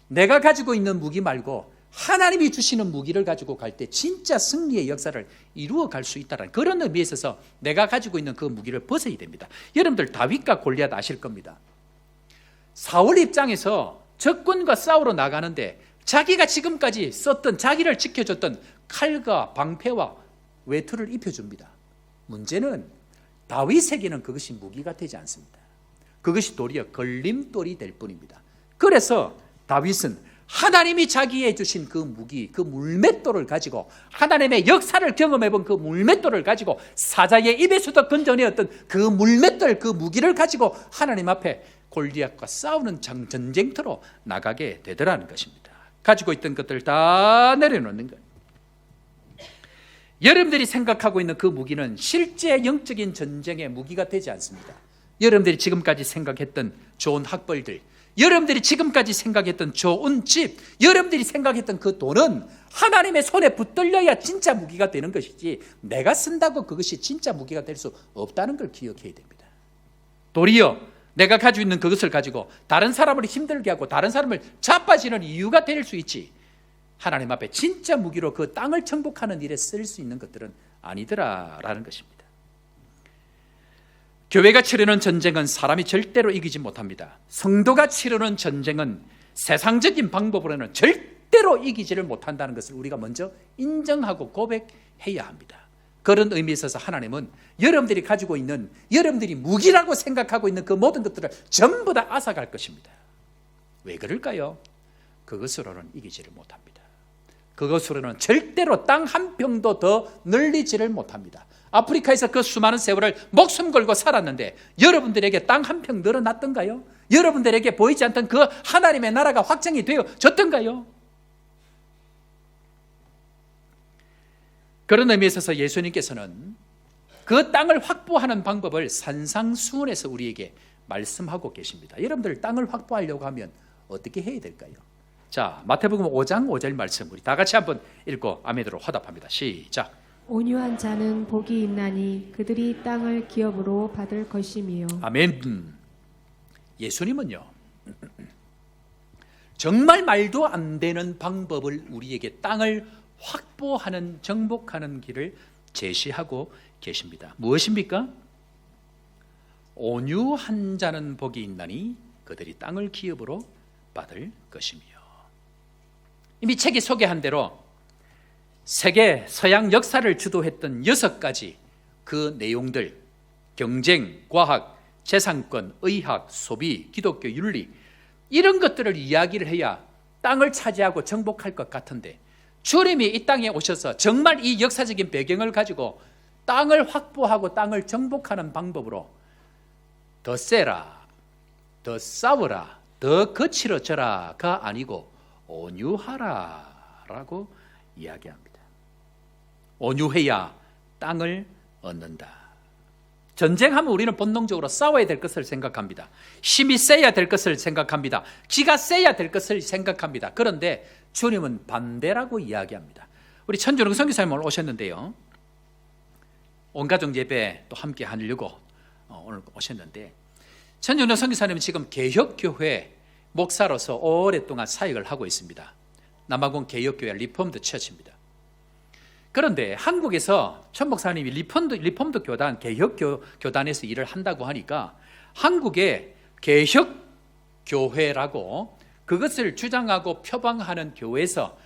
내가 가지고 있는 무기 말고 하나님이 주시는 무기를 가지고 갈 때 진짜 승리의 역사를 이루어 갈 수 있다는 그런 의미에 있어서 내가 가지고 있는 그 무기를 벗어야 됩니다. 여러분들 다윗과 골리앗 아실 겁니다. 사울 입장에서 적군과 싸우러 나가는데 자기가 지금까지 썼던, 자기를 지켜줬던 칼과 방패와 외투를 입혀줍니다. 문제는 다윗에게는 그것이 무기가 되지 않습니다. 그것이 도리어 걸림돌이 될 뿐입니다. 그래서 다윗은 하나님이 자기에 주신 그 무기, 그 물맷돌을 가지고, 하나님의 역사를 경험해본 그 물맷돌을 가지고, 사자의 입에서도 건져내었던 그 물맷돌, 그 무기를 가지고 하나님 앞에 골리앗과 싸우는 전쟁터로 나가게 되더라는 것입니다. 가지고 있던 것들을 다 내려놓는 거예요. 여러분들이 생각하고 있는 그 무기는 실제 영적인 전쟁의 무기가 되지 않습니다. 여러분들이 지금까지 생각했던 좋은 학벌들, 여러분들이 지금까지 생각했던 좋은 집, 여러분들이 생각했던 그 돈은 하나님의 손에 붙들려야 진짜 무기가 되는 것이지, 내가 쓴다고 그것이 진짜 무기가 될 수 없다는 걸 기억해야 됩니다. 도리어 내가 가지고 있는 그것을 가지고 다른 사람을 힘들게 하고 다른 사람을 자빠지는 이유가 될 수 있지, 하나님 앞에 진짜 무기로 그 땅을 정복하는 일에 쓸 수 있는 것들은 아니더라라는 것입니다. 교회가 치르는 전쟁은 사람이 절대로 이기지 못합니다. 성도가 치르는 전쟁은 세상적인 방법으로는 절대로 이기지를 못한다는 것을 우리가 먼저 인정하고 고백해야 합니다. 그런 의미에 있어서 하나님은 여러분들이 가지고 있는, 여러분들이 무기라고 생각하고 있는 그 모든 것들을 전부 다 앗아갈 것입니다. 왜 그럴까요? 그것으로는 이기지를 못합니다. 그것으로는 절대로 땅 한 평도 더 늘리지를 못합니다. 아프리카에서 그 수많은 세월을 목숨 걸고 살았는데 여러분들에게 땅 한 평 늘어났던가요? 여러분들에게 보이지 않던 그 하나님의 나라가 확정이 되어졌던가요? 그런 의미에 있어서 예수님께서는 그 땅을 확보하는 방법을 산상수훈에서 우리에게 말씀하고 계십니다. 여러분들 땅을 확보하려고 하면 어떻게 해야 될까요? 자, 마태복음 5장 5절 말씀 우리 다 같이 한번 읽고 아멘으로 화답합니다. 시작. 온유한 자는 복이 있나니 그들이 땅을 기업으로 받을 것이미요. 아멘. 예수님은요, 정말 말도 안 되는 방법을 우리에게 땅을 확보하는, 정복하는 길을 제시하고 계십니다. 무엇입니까? 온유한 자는 복이 있나니 그들이 땅을 기업으로 받을 것이며, 이미 책이 소개한 대로 세계 서양 역사를 주도했던 6가지 그 내용들, 경쟁, 과학, 재산권, 의학, 소비, 기독교 윤리, 이런 것들을 이야기를 해야 땅을 차지하고 정복할 것 같은데, 주님이 이 땅에 오셔서 정말 이 역사적인 배경을 가지고 땅을 확보하고 땅을 정복하는 방법으로 더 세라, 더 싸워라, 더 거칠어져라가 아니고 온유하라라고 이야기합니다. 온유해야 땅을 얻는다. 전쟁하면 우리는 본능적으로 싸워야 될 것을 생각합니다. 힘이 세야 될 것을 생각합니다. 기가 세야 될 것을 생각합니다. 그런데 주님은 반대라고 이야기합니다. 우리 천주령 선교사님 오늘 오셨는데요, 온가족 예배 또 함께 하려고 오늘 오셨는데, 천주령 선교사님은 지금 개혁교회 목사로서 오랫동안 사역을 하고 있습니다. 남아공 개혁교회 리폼드 처치입니다. 그런데 한국에서 천 목사님이 리폼드 교단, 개혁교단에서 일을 한다고 하니까 한국의 개혁교회라고 그것을 주장하고 표방하는 교회에서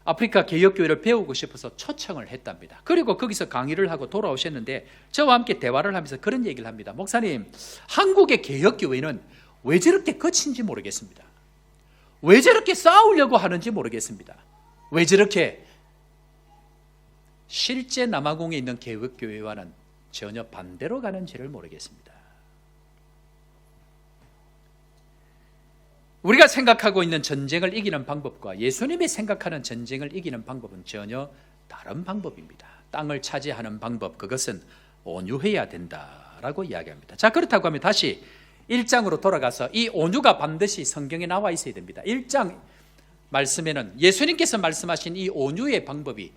아프리카 개혁교회를 배우고 싶어서 초청을 했답니다. 그리고 거기서 강의를 하고 돌아오셨는데 저와 함께 대화를 하면서 그런 얘기를 합니다. 목사님, 한국의 개혁교회는 왜 저렇게 거친지 모르겠습니다. 왜 저렇게 싸우려고 하는지 모르겠습니다. 왜 저렇게 실제 남아공에 있는 개혁교회와는 전혀 반대로 가는지를 모르겠습니다. 우리가 생각하고 있는 전쟁을 이기는 방법과 예수님이 생각하는 전쟁을 이기는 방법은 전혀 다른 방법입니다. 땅을 차지하는 방법, 그것은 온유해야 된다라고 이야기합니다. 자, 그렇다고 하면 다시 1장으로 돌아가서 이 온유가 반드시 성경에 나와 있어야 됩니다. 1장 말씀에는 예수님께서 말씀하신 이 온유의 방법이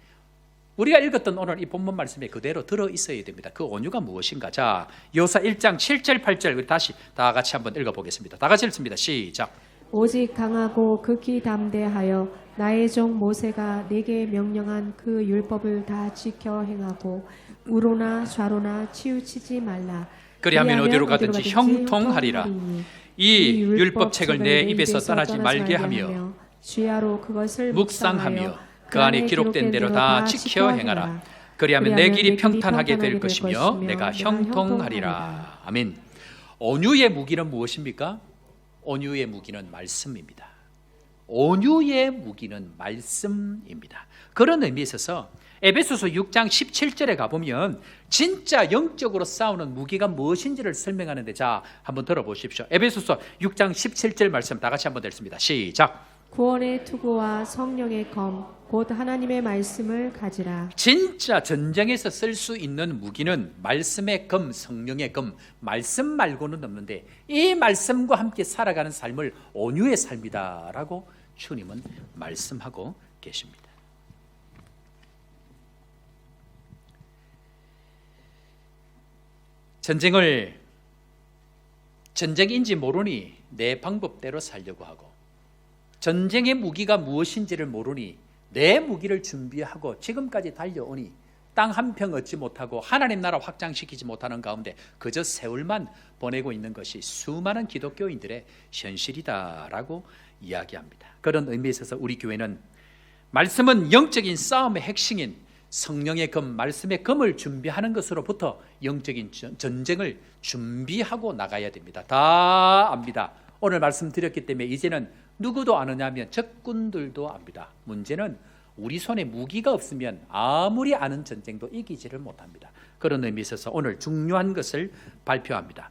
우리가 읽었던 오늘 이 본문 말씀에 그대로 들어있어야 됩니다. 그 온유가 무엇인가? 자, 요사 1장 7절 8절 우리 다시 다 같이 한번 읽어보겠습니다. 다 같이 읽습니다. 시작. 오직 강하고 극히 담대하여 나의 종 모세가 내게 명령한 그 율법을 다 지켜 행하고 우로나 좌로나 치우치지 말라. 그리하면 어디로 가든지 형통하리라. 이 율법책을 내 입에서 떠나지 말게 하며 주야로 그것을 묵상하며 그 안에 기록된 대로 다 지켜 행하라. 그리하면 내 길이 평탄하게 될 것이며 내가 형통하리라. 아멘. 온유의 무기는 무엇입니까? 온유의 무기는 말씀입니다. 온유의 무기는 말씀입니다. 그런 의미에 있어서 에베소서 6장 17절에 가보면 진짜 영적으로 싸우는 무기가 무엇인지를 설명하는데, 자, 한번 들어보십시오. 에베소서 6장 17절 말씀 다 같이 한번 읽습니다. 시작. 구원의 투구와 성령의 검 곧 하나님의 말씀을 가지라. 진짜 전쟁에서 쓸 수 있는 무기는 말씀의 검, 성령의 검, 말씀 말고는 없는데 이 말씀과 함께 살아가는 삶을 온유의 삶이다라고 주님은 말씀하고 계십니다. 전쟁인지 모르니 내 방법대로 살려고 하고, 전쟁의 무기가 무엇인지를 모르니 내 무기를 준비하고 지금까지 달려오니 땅 한 평 얻지 못하고 하나님 나라 확장시키지 못하는 가운데 그저 세월만 보내고 있는 것이 수많은 기독교인들의 현실이다라고 이야기합니다. 그런 의미에 있어서 우리 교회는 말씀은 영적인 싸움의 핵심인 성령의 검, 말씀의 검을 준비하는 것으로부터 영적인 전쟁을 준비하고 나가야 됩니다. 다 압니다. 오늘 말씀드렸기 때문에 이제는 누구도 아느냐면 적군들도 압니다. 문제는 우리 손에 무기가 없으면 아무리 아는 전쟁도 이기지를 못합니다. 그런 의미에 있어서 오늘 중요한 것을 발표합니다.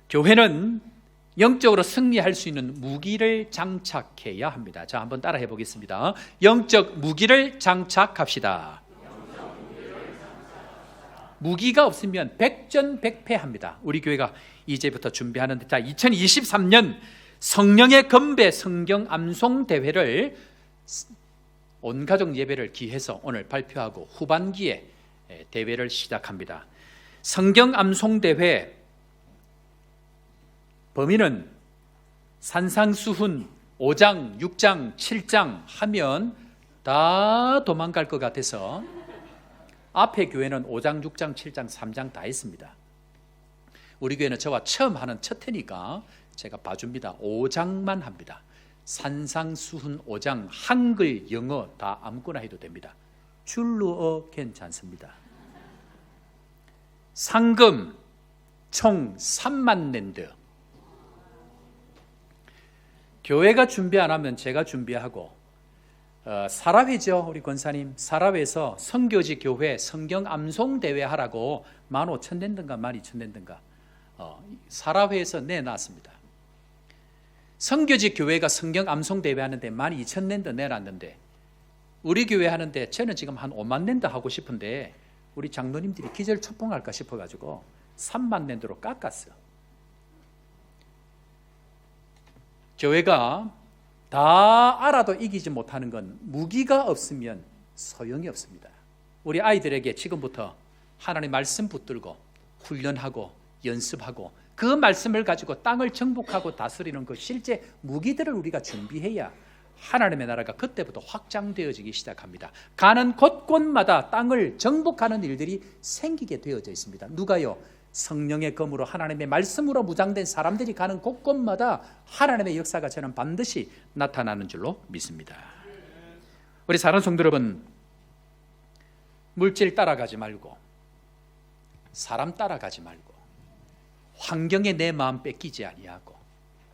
교회는 영적으로 승리할 수 있는 무기를 장착해야 합니다. 자, 한번 따라해 보겠습니다. 영적 무기를 장착합시다. 무기가 없으면 백전백패합니다. 우리 교회가 이제부터 준비하는데, 자, 2023년 성령의 건배 성경 암송 대회를 온 가족 예배를 기해서 오늘 발표하고 후반기에 대회를 시작합니다. 성경 암송 대회 범위는 산상수훈 5장, 6장, 7장 하면 다 도망갈 것 같아서 앞에 교회는 5장, 6장, 7장, 3장 다 했습니다. 우리 교회는 저와 처음 하는 첫 해니까 제가 봐줍니다. 5장만 합니다. 산상수훈 5장, 한글, 영어 다 아무거나 해도 됩니다. 줄루어 괜찮습니다. 상금 총 3만 랜드. 교회가 준비 안 하면 제가 준비하고, 사라회죠. 우리 권사님 사라회에서 선교지 교회 성경 암송 대회 하라고 15,000랜드인가 12,000랜드인가 사라회에서 내놨습니다. 선교지 교회가 성경 암송 대회 하는데 12,000랜드 내놨는데, 우리 교회 하는데 저는 지금 한 5만 랜드 하고 싶은데 우리 장로님들이 기절초풍할까 싶어가지고 3만 랜드로 깎았어. 교회가 다 알아도 이기지 못하는 건 무기가 없으면 소용이 없습니다. 우리 아이들에게 지금부터 하나님의 말씀 붙들고 훈련하고 연습하고 그 말씀을 가지고 땅을 정복하고 다스리는 그 실제 무기들을 우리가 준비해야 하나님의 나라가 그때부터 확장되어지기 시작합니다. 가는 곳곳마다 땅을 정복하는 일들이 생기게 되어져 있습니다. 누가요? 성령의 검으로 하나님의 말씀으로 무장된 사람들이 가는 곳곳마다 하나님의 역사가 저는 반드시 나타나는 줄로 믿습니다. 우리 사랑하는 성도 여러분, 물질 따라가지 말고 사람 따라가지 말고 환경에 내 마음 뺏기지 아니하고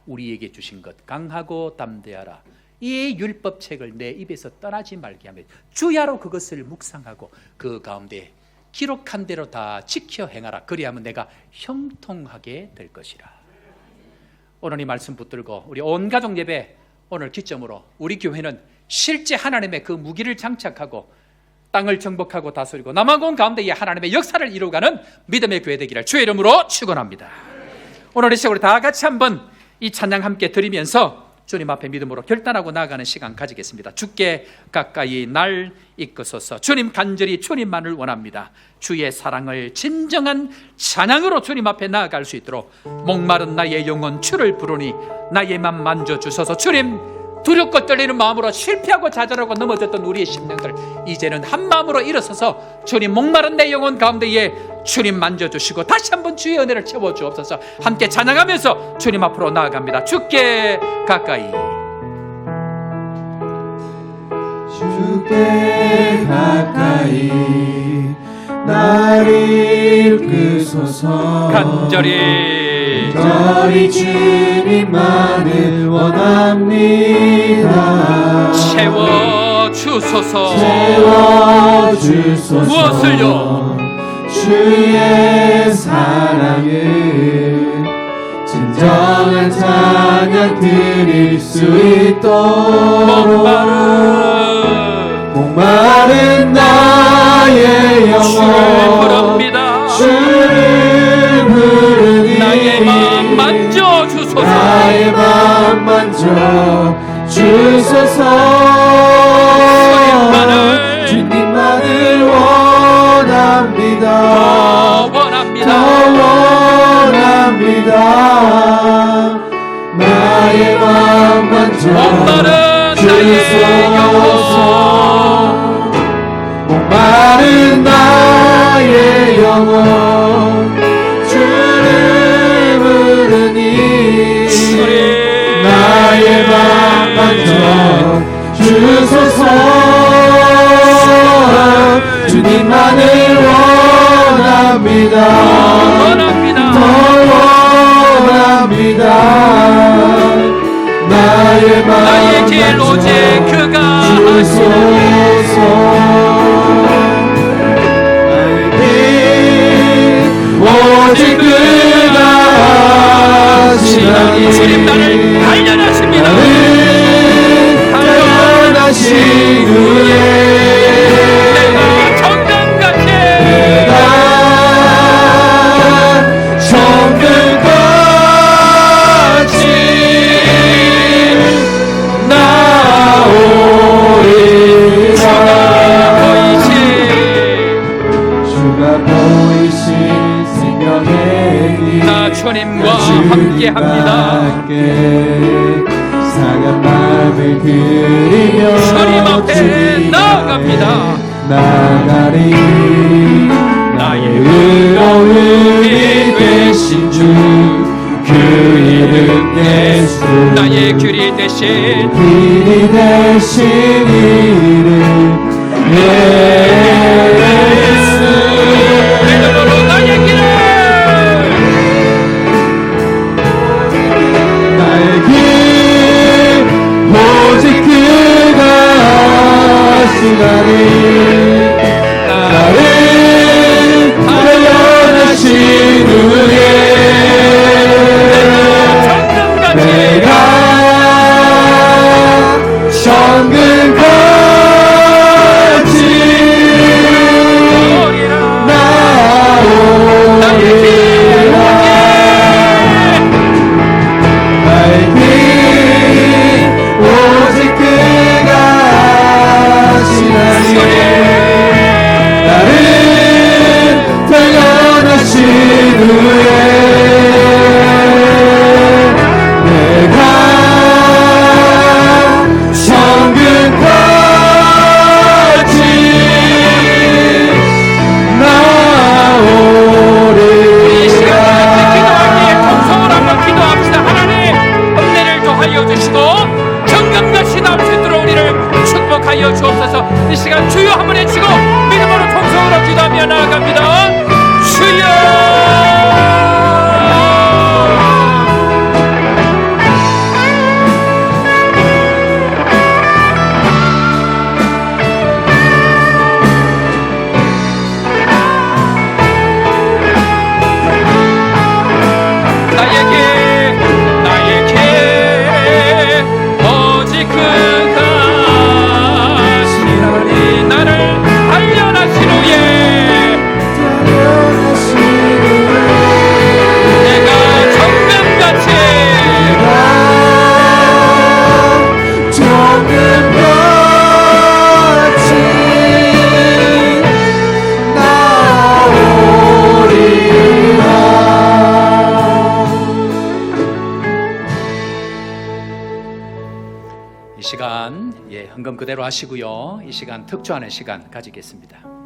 우리에게 주신 것 강하고 담대하라, 이 율법책을 내 입에서 떠나지 말게 하며 주야로 그것을 묵상하고 그 가운데 기록한 대로 다 지켜 행하라. 그리하면 내가 형통하게 될 것이라. 오늘 이 말씀 붙들고 우리 온 가족 예배 오늘 기점으로 우리 교회는 실제 하나님의 그 무기를 장착하고 땅을 정복하고 다스리고 남아공 가운데에 하나님의 역사를 이루어가는 믿음의 교회 되기를 주의 이름으로 축원합니다. 오늘 이 시간 우리 다 같이 한번 이 찬양 함께 드리면서 주님 앞에 믿음으로 결단하고 나아가는 시간 가지겠습니다. 주께 가까이 날 이끄소서. 주님 간절히 주님만을 원합니다. 주의 사랑을 진정한 찬양으로 주님 앞에 나아갈 수 있도록 목마른 나의 영혼 주를 부르니 나의 맘 만져주소서. 주님, 두렵고 떨리는 마음으로 실패하고 좌절하고 넘어졌던 우리의 심령들 이제는 한 마음으로 일어서서 주님 목마른 내 영혼 가운데에 주님 만져주시고 다시 한번 주의 은혜를 채워주옵소서. 함께 찬양하면서 주님 앞으로 나아갑니다. 주께 가까이, 주께 가까이 나를 이끄소서. 간절히 주님만을 원합니다. 채워주소서. 채워주소서. 무엇을요? 주의 사랑을 진정한 찬양 드릴 수 있도록 목마른 나의 영혼 주를 부르니 나의 마음 만져주소서. 나의 마음 만져주소서. 주님만을 원합니다. 원합니다. 원합니다. 나의 마음 목마른 나의 영혼 목마른 나의 영혼 주를 부르니 나의 맘 만져 주소서. 주님만을 원합니다. 더 원합니다. 나의 맘 나의 길 오직 그가 주소서. 오직 그가 하시나니 주님 나를 단련하십니다. 단련하신 후에 내가 정금같이 나오리라. 주가 보이신 생명의 길 나 주님과 함께합니다. 상한 마음을 드리며 주님 앞에 나아갑니다. 나가리. 나의 의로움이 되신 주 그 이름 예수. 나의 길이 되신 길이 되신 이름 예수. 믿음으로 나의 길을 나의 길 오직 그가 하시나니 나를 단련하신 후에 내가 정금같이 나오리라. 나의 길 오직 그가 하시나니 나를 단련하신 후에 내가 정금같이 나오리라. 통성을 한번 기도합시다. 하나님 은혜를 더하여 주시고 정금같이 나올 수 있도록 우리를 축복하여 주옵소서. 이 시간 주여 한번 외치고 믿음으로 통성으로 기도하며 나아갑니다. 주여. 나에게 오직 그가 하시나니 나를 시간 헌금 그대로 하시고요. 이 시간 특조하는 시간 가지겠습니다.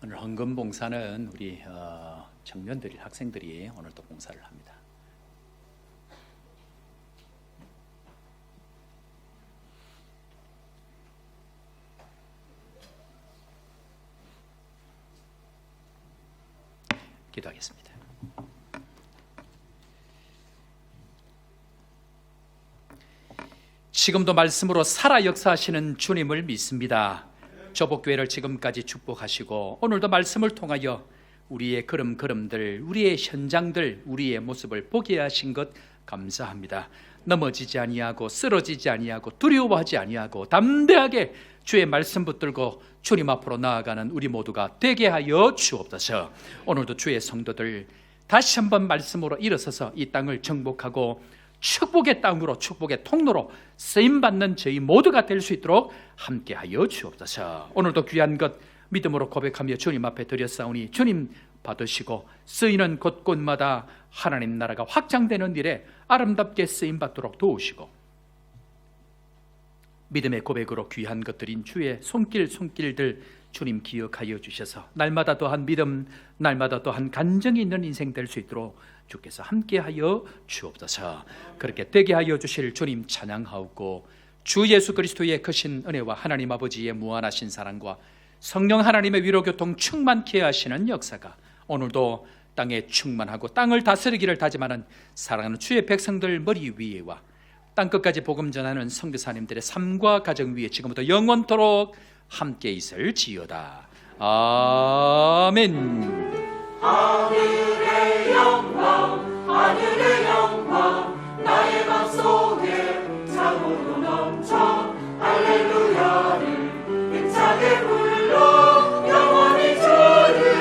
오늘 헌금 봉사는 우리 청년들이, 학생들이 오늘 또 봉사를 합니다. 기도하겠습니다. 지금도 말씀으로 살아 역사하시는 주님을 믿습니다. 조복교회를 지금까지 축복하시고 오늘도 말씀을 통하여 우리의 걸음걸음들, 우리의 현장들, 우리의 모습을 보게 하신 것 감사합니다. 넘어지지 아니하고 쓰러지지 아니하고 두려워하지 아니하고 담대하게 주의 말씀 붙들고 주님 앞으로 나아가는 우리 모두가 되게 하여 주옵소서. 오늘도 주의 성도들 다시 한번 말씀으로 일어서서 이 땅을 정복하고 축복의 땅으로, 축복의 통로로 쓰임받는 저희 모두가 될 수 있도록 함께하여 주옵소서. 오늘도 귀한 것 믿음으로 고백하며 주님 앞에 드렸사오니 주님 받으시고 쓰이는 곳곳마다 하나님 나라가 확장되는 일에 아름답게 쓰임받도록 도우시고 믿음의 고백으로 귀한 것들인 주의 손길들 주님 기억하여 주셔서 날마다 또한 믿음, 날마다 또한 간정이 있는 인생 될 수 있도록 주께서 함께하여 주옵소서. 그렇게 되게 하여 주실 주님 찬양하옵고 주 예수 그리스도의 크신 은혜와 하나님 아버지의 무한하신 사랑과 성령 하나님의 위로교통 충만케 하시는 역사가 오늘도 땅에 충만하고 땅을 다스리기를 다짐하는 사랑하는 주의 백성들 머리 위에와 땅끝까지 복음 전하는 선교사님들의 삶과 가정 위에 지금부터 영원토록 함께 있을지어다. 아멘. 하늘의 영광, 하늘의 영광, 나의 맘속에 참으로 넘쳐 할렐루야를 힘차게 불러 영원히 주를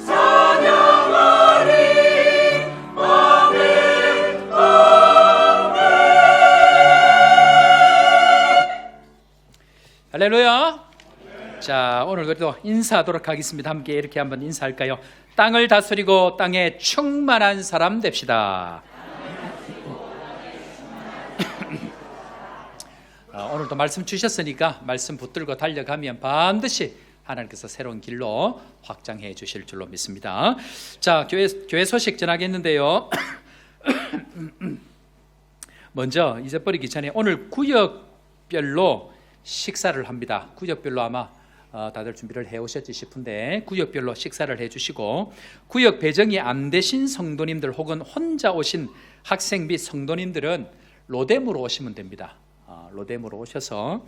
찬양하리. 아멘, 아멘. 할렐루야. 자, 오늘 그래도 인사하도록 하겠습니다. 함께 이렇게 한번 인사할까요? 땅을 다스리고 땅에 충만한 사람 됩시다. 오늘도 말씀 주셨으니까 말씀 붙들고 달려가면 반드시 하나님께서 새로운 길로 확장해 주실 줄로 믿습니다. 자, 교회 소식 전하겠는데요. 먼저 잊어버리기 전에 오늘 구역별로 식사를 합니다. 구역별로 아마 다들 준비를 해오셨지 싶은데 구역별로 식사를 해주시고, 구역 배정이 안 되신 성도님들 혹은 혼자 오신 학생 및 성도님들은 로뎀으로 오시면 됩니다. 로뎀으로 오셔서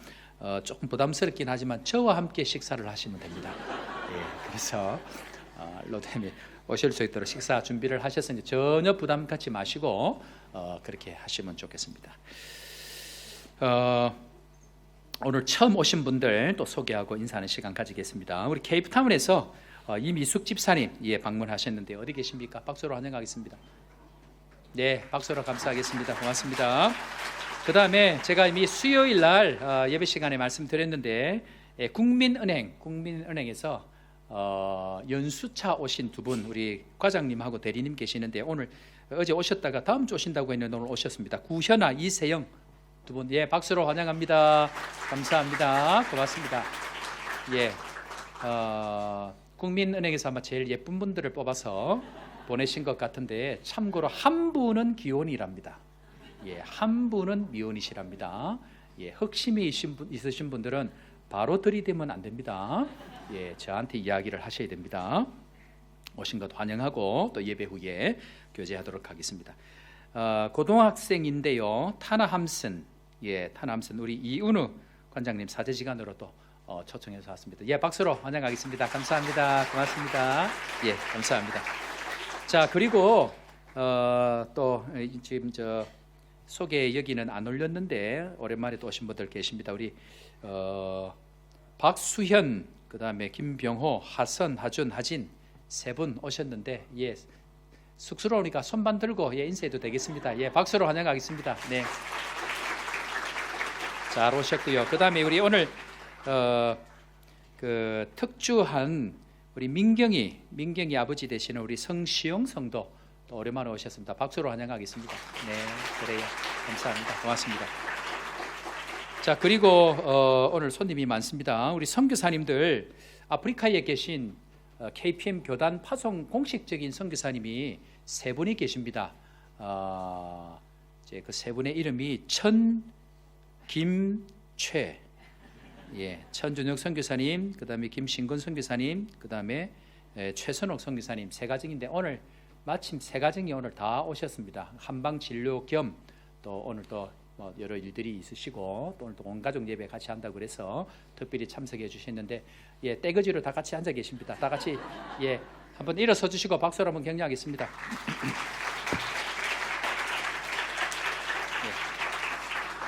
조금 부담스럽긴 하지만 저와 함께 식사를 하시면 됩니다. 그래서 로뎀에 오실 수 있도록 식사 준비를 하셨으니 전혀 부담 갖지 마시고 그렇게 하시면 좋겠습니다. 오늘 처음 오신 분들 또 소개하고 인사하는 시간 가지겠습니다. 우리 케이프타운에서 이미숙 집사님 방문하셨는데 어디 계십니까? 박수로 환영하겠습니다. 네, 박수로 감사하겠습니다. 고맙습니다. 그 다음에 제가 이미 수요일 날 예배 시간에 말씀드렸는데 국민은행에서 연수차 오신 두 분, 우리 과장님하고 대리님 계시는데 오늘 어제 오셨다가 다음 주 오신다고 했는데 오늘 오셨습니다. 구현아, 이세영 두 분, 박수로 환영합니다. 감사합니다. 고맙습니다. 국민은행에서 아마 제일 예쁜 분들을 뽑아서 보내신 것 같은데 참고로 한 분은 기혼이랍니다. 한 분은 미혼이시랍니다. 흑심이 있으신 분들은 바로 들이대면 안 됩니다. 저한테 이야기를 하셔야 됩니다. 오신 것 환영하고 또 예배 후에 교제하도록 하겠습니다. 고등학생인데요. 타나함슨, 타나함슨 우리 이은우 관장님 사제지간으로 또 초청해서 왔습니다. 박수로 환영하겠습니다. 감사합니다. 고맙습니다. 감사합니다. 자, 그리고 또 지금 소개 여기는 안 올렸는데 오랜만에 또 오신 분들 계십니다. 우리 박수현, 그 다음에 김병호, 하선, 하준, 하진 세 분 오셨는데 쑥스러우니까 손만 들고 인사해도 되겠습니다. 박수로 환영하겠습니다. 네, 잘 오셨고요. 그 다음에 우리 오늘 그 특주한 우리 민경이 아버지 되시는 우리 성시용 성도 또 오랜만에 오셨습니다. 박수로 환영하겠습니다. 네, 그래요. 감사합니다. 고맙습니다. 자, 그리고 오늘 손님이 많습니다. 우리 선교사님들, 아프리카에 계신 KPM 교단 파송 공식적인 선교사님이 세 분이 계십니다. 이제 그 세 분의 이름이 김최, 천준혁 선교사님, 그 다음에 김신근 선교사님, 그 다음에 최선옥 선교사님 세 가정인데 오늘 마침 세 가정이 오늘 다 오셨습니다. 한방 진료 겸 또 오늘 또 여러 일들이 있으시고 또 오늘 또 온 가족 예배 같이 한다고 그래서 특별히 참석해 주셨는데 떼거지로 다 같이 앉아 계십니다. 다 같이 한번 일어서 주시고 박수로 한번 격려하겠습니다.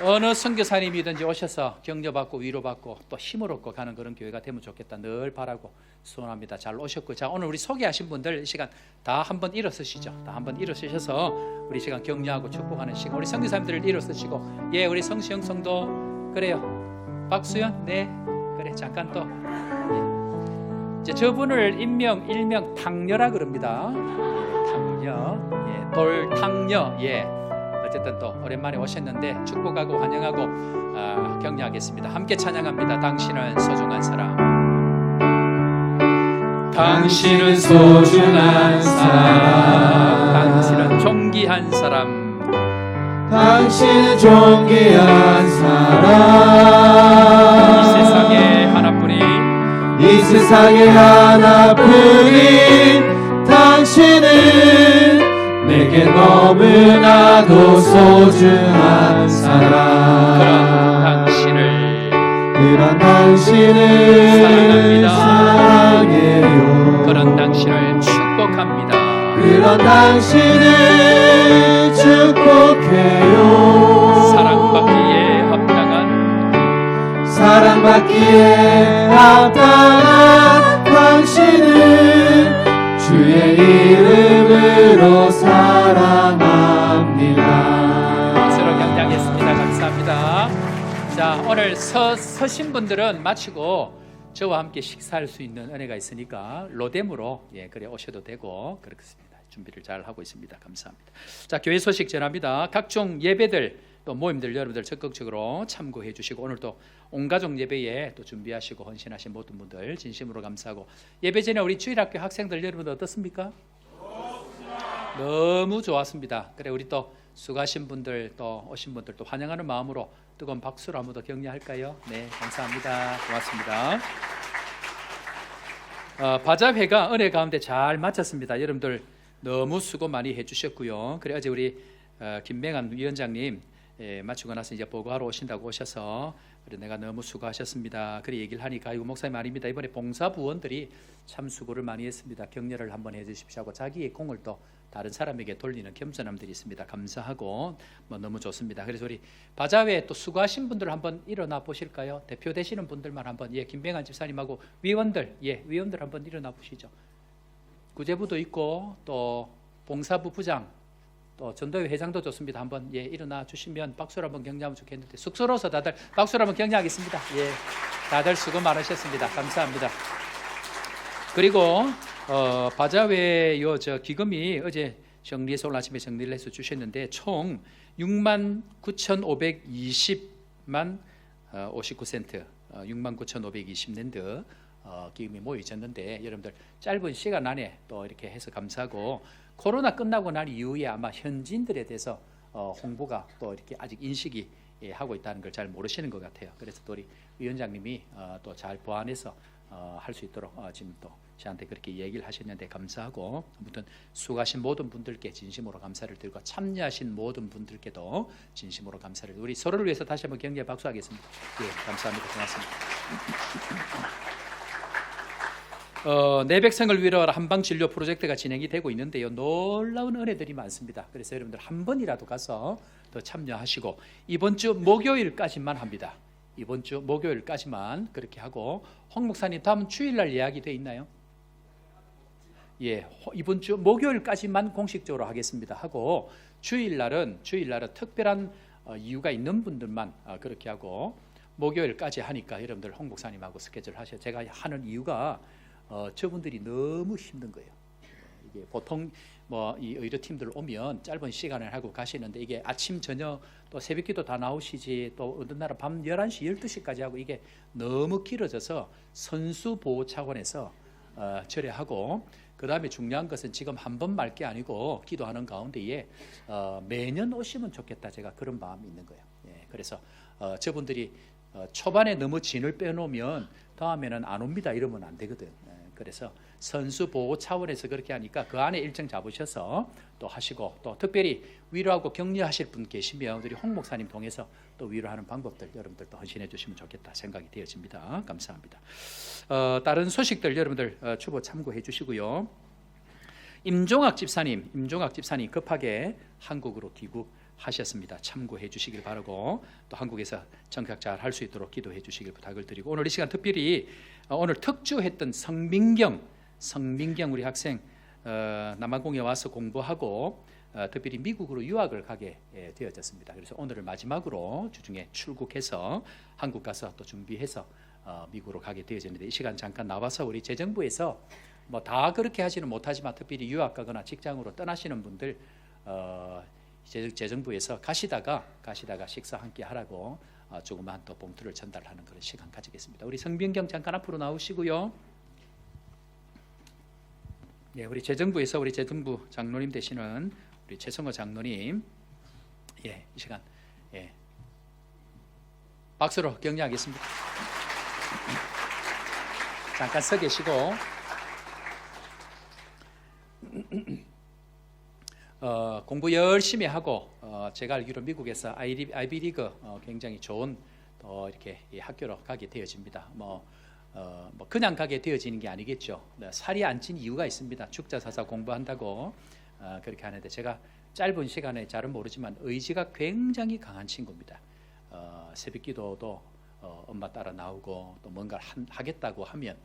어느 선교사님이든지 오셔서 격려받고 위로받고 또 힘을 얻고 가는 그런 교회가 되면 좋겠다 늘 바라고 소원합니다. 잘 오셨고, 자, 오늘 우리 소개하신 분들 이 시간 다 한번 일어서시죠. 다 한번 일어서셔서 우리 시간 격려하고 축복하는 시간, 우리 선교사님들을 일어서시고 우리 성시영 성도 그래요. 박수연 그래 잠깐 또 이제 저분을 일명 탕녀라 그럽니다. 탕녀, 돌탕녀. 어쨌든 또 오랜만에 오셨는데 축복하고 환영하고 격려하겠습니다. 함께 찬양합니다. 당신은 소중한 사람. 당신은 소중한 사람, 당신은 존귀한 사람, 당신은 존귀한 이 사람, 세상에 하나뿐인 이 세상에 하나뿐인 당신은 내게 너무나도 소중한 사람. 그런 당신을 사랑해요. 그런 당신을 축복합니다. 그런 당신을 축복해요. 사랑받기에 합당한 당신을 주의 이름으로 사랑합니다. 박수로 격려하겠습니다. 감사합니다. 자, 오늘 서신 분들은 마치고 저와 함께 식사할 수 있는 은혜가 있으니까 로뎀으로 그래 오셔도 되고 그렇습니다. 준비를 잘 하고 있습니다. 감사합니다. 자, 교회 소식 전합니다. 각종 예배들 또 모임들 여러분들 적극적으로 참고해 주시고 오늘 또 온가족 예배에 또 준비하시고 헌신하신 모든 분들 진심으로 감사하고 예배 전에 우리 주일학교 학생들 여러분들 어떻습니까? 너무 좋았습니다. 그래 우리 또 수고하신 분들 또 오신 분들 또 환영하는 마음으로 뜨거운 박수로 한번 더 격려할까요? 네, 감사합니다. 고맙습니다. 바자회가 은혜 가운데 잘 마쳤습니다. 여러분들 너무 수고 많이 해주셨고요. 그래 어제 우리 김맹한 위원장님 마치고 나서 이제 보고하러 오신다고 오셔서 그래 내가 너무 수고하셨습니다. 그래 얘기를 하니까 이거 목사님 아닙니다. 이번에 봉사부원들이 참 수고를 많이 했습니다. 격려를 한번 해주십시오 하고 자기의 공을 또 다른 사람에게 돌리는 겸손함들이 있습니다. 감사하고 너무 좋습니다. 그래서 우리 바자회에 또 수고하신 분들 한번 일어나 보실까요? 대표 되시는 분들만 한번 김병환 집사님하고 위원들 위원들 한번 일어나 보시죠. 구제부도 있고 또 봉사부 부장 또 전도회 회장도 좋습니다. 한번 일어나 주시면 박수로 한번 격려하면 좋겠는데 쑥스러워서 다들 박수로 한번 격려하겠습니다. 다들 수고 많으셨습니다. 감사합니다. 그리고 바자회 기금이 어제 정리해서 오늘 아침에 정리를 해서 주셨는데 총 69,520만 59센트 69,520랜드 기금이 모여졌는데 여러분들 짧은 시간 안에 또 이렇게 해서 감사하고 코로나 끝나고 난 이후에 아마 현지인들에 대해서 홍보가 또 이렇게 아직 인식이 하고 있다는 걸 잘 모르시는 것 같아요. 그래서 또 우리 위원장님이 또 잘 보완해서 할 수 있도록 지금 또 저한테 그렇게 얘기를 하셨는데 감사하고 아무튼 수고하신 모든 분들께 진심으로 감사를 드리고 참여하신 모든 분들께도 진심으로 감사를 우리 서로를 위해서 다시 한번 격려 박수하겠습니다. 감사합니다. 고맙습니다. 내 백성을 위로 한방 진료 프로젝트가 진행이 되고 있는데요. 놀라운 은혜들이 많습니다. 그래서 여러분들 한 번이라도 가서 더 참여하시고 이번 주 목요일까지만 합니다. 이번 주 목요일까지만 그렇게 하고 홍 목사님 다음 주일날 예약이 돼 있나요? 이번 주 목요일까지만 공식적으로 하겠습니다. 하고 주일날은 특별한 이유가 있는 분들만 그렇게 하고 목요일까지 하니까 여러분들 홍 목사님하고 스케줄 하셔. 제가 하는 이유가 저분들이 너무 힘든 거예요. 이게 보통 이 의료팀들 오면 짧은 시간을 하고 가시는데 이게 아침 저녁 또 새벽기도 다 나오시지 또 어떤 날은 밤 11시 12시까지 하고 이게 너무 길어져서 선수 보호 차원에서 절여하고 그 다음에 중요한 것은 지금 한 번 말 게 아니고 기도하는 가운데에 매년 오시면 좋겠다 제가 그런 마음이 있는 거예요. 그래서 저분들이 초반에 너무 진을 빼놓으면 다음에는 안 옵니다 이러면 안 되거든. 그래서 선수 보호 차원에서 그렇게 하니까 그 안에 일정 잡으셔서 또 하시고 또 특별히 위로하고 격려하실 분 계시면 우리 홍 목사님 통해서 또 위로하는 방법들 여러분들 또 헌신해 주시면 좋겠다 생각이 되어집니다. 감사합니다. 다른 소식들 여러분들 추보 참고해 주시고요. 임종학 집사님 급하게 한국으로 귀국하셨습니다. 참고해 주시길 바라고 또 한국에서 정착 잘 할 수 있도록 기도해 주시길 부탁을 드리고 오늘 이 시간 특별히 오늘 특주했던 성민경 우리 학생 남아공에 와서 공부하고 특별히 미국으로 유학을 가게 되어졌습니다. 그래서 오늘을 마지막으로 주중에 출국해서 한국 가서 또 준비해서 미국으로 가게 되어졌는데 이 시간 잠깐 나와서 우리 재정부에서 다 그렇게 하지는 못하지만 특별히 유학 가거나 직장으로 떠나시는 분들 재정부에서 가시다가 식사 함께 하라고 조그만 또 봉투를 전달하는 그런 시간 가지겠습니다. 우리 성빈경 잠깐 앞으로 나오시고요. 우리 재정부에서 우리 재정부 장로님 되시는 우리 최성호 장로님 이 시간 박수로 격려하겠습니다. 잠깐 서 계시고 공부 열심히 하고 제가 알기로 미국에서 아이비리그 굉장히 좋은 이렇게 학교로 가게 되어집니다. 뭐 그냥 가게 되어지는 게 아니겠죠. 살이 안 찐 이유가 있습니다. 축자사사 공부한다고 그렇게 하는데 제가 짧은 시간에 잘은 모르지만 의지가 굉장히 강한 친구입니다. 새벽기도도 엄마 따라 나오고 또 뭔가 하겠다고 하면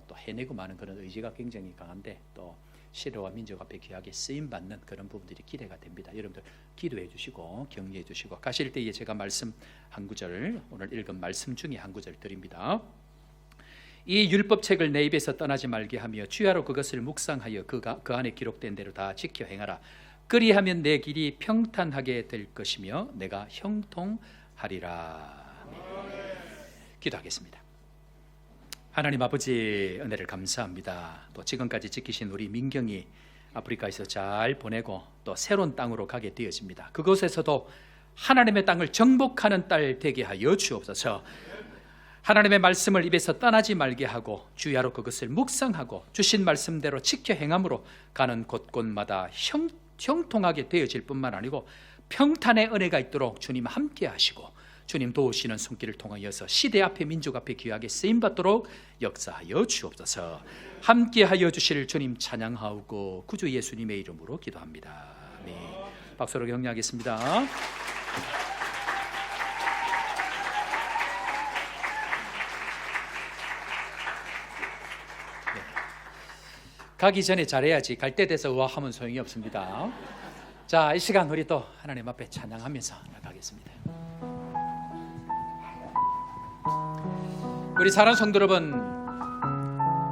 또 해내고 마는 그런 의지가 굉장히 강한데 또 시로와 민족 앞에 귀하게 쓰임 받는 그런 부분들이 기대가 됩니다. 여러분들 기도해 주시고 격려해 주시고 가실 때에 제가 말씀 한 구절, 오늘 읽은 말씀 중에 한 구절 드립니다. 이 율법책을 내 입에서 떠나지 말게 하며 주야로 그것을 묵상하여 그 안에 기록된 대로 다 지켜 행하라. 그리하면 내 길이 평탄하게 될 것이며 내가 형통하리라. 기도하겠습니다. 하나님 아버지, 은혜를 감사합니다. 또 지금까지 지키신 우리 민경이 아프리카에서 잘 보내고 또 새로운 땅으로 가게 되어집니다. 그곳에서도 하나님의 땅을 정복하는 딸 되게 하여 주옵소서. 하나님의 말씀을 입에서 떠나지 말게 하고 주야로 그것을 묵상하고 주신 말씀대로 지켜 행함으로 가는 곳곳마다 형통하게 되어질 뿐만 아니고 평탄의 은혜가 있도록 주님 함께 하시고 주님 도우시는 손길을 통하여서 시대 앞에 민족 앞에 귀하게 쓰임받도록 역사하여 주옵소서. 함께하여 주실 주님 찬양하오고 구주 예수님의 이름으로 기도합니다. 아멘. 박수로 격려하겠습니다. 가기 전에 잘해야지 갈 때 돼서 우아하면 소용이 없습니다. 자, 이 시간 우리 또 하나님 앞에 찬양하면서 나가겠습니다. 우리 사랑하는 성도 여러분,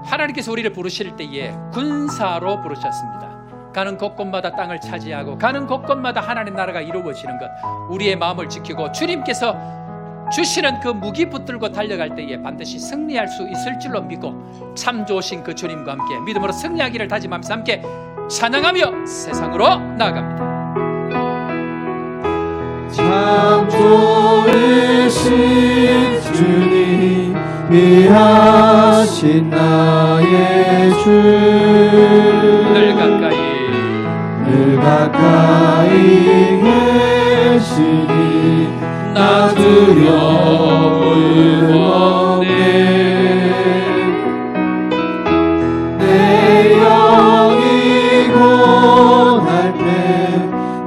하나님께서 우리를 부르실 때에 군사로 부르셨습니다. 가는 곳곳마다 땅을 차지하고 가는 곳곳마다 하나님 나라가 이루어지는 것, 우리의 마음을 지키고 주님께서 주시는 그 무기 붙들고 달려갈 때에 반드시 승리할 수 있을 줄로 믿고 참 좋으신 그 주님과 함께 믿음으로 승리하기를 다짐하면서 함께 찬양하며 세상으로 나아갑니다. 참 좋으신 주님, 귀하신 나의 주, 늘 가까이 계시니 나 두려움을 없네. 내 영이 고날 때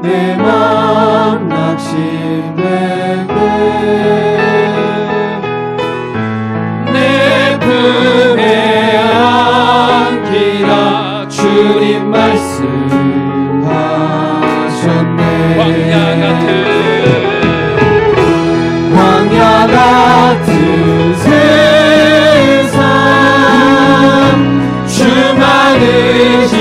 내 맘 낙심될 때 내 품에 안기라 주님 말씀하셨네. 광야 같은 세상 주만 의지하며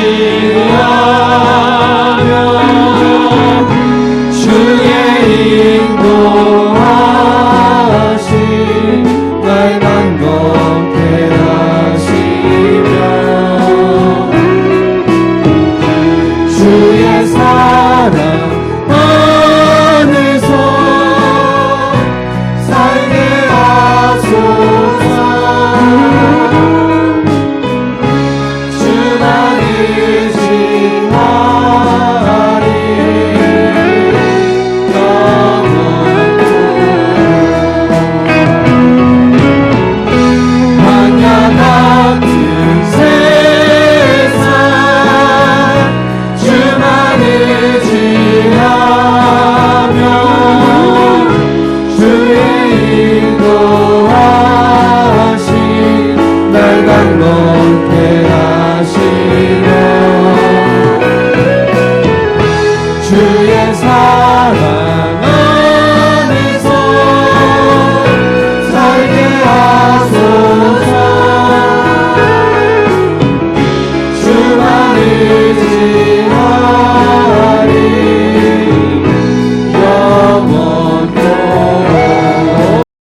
주의 인도하심 날 감격해 하시며 주의 사랑 안에서 살게 하소서. 주만 의지하리 영원토록. 광야 같은 세상 주만 의지하며 주의 인도하심 날 감격해 하시며 주의 사랑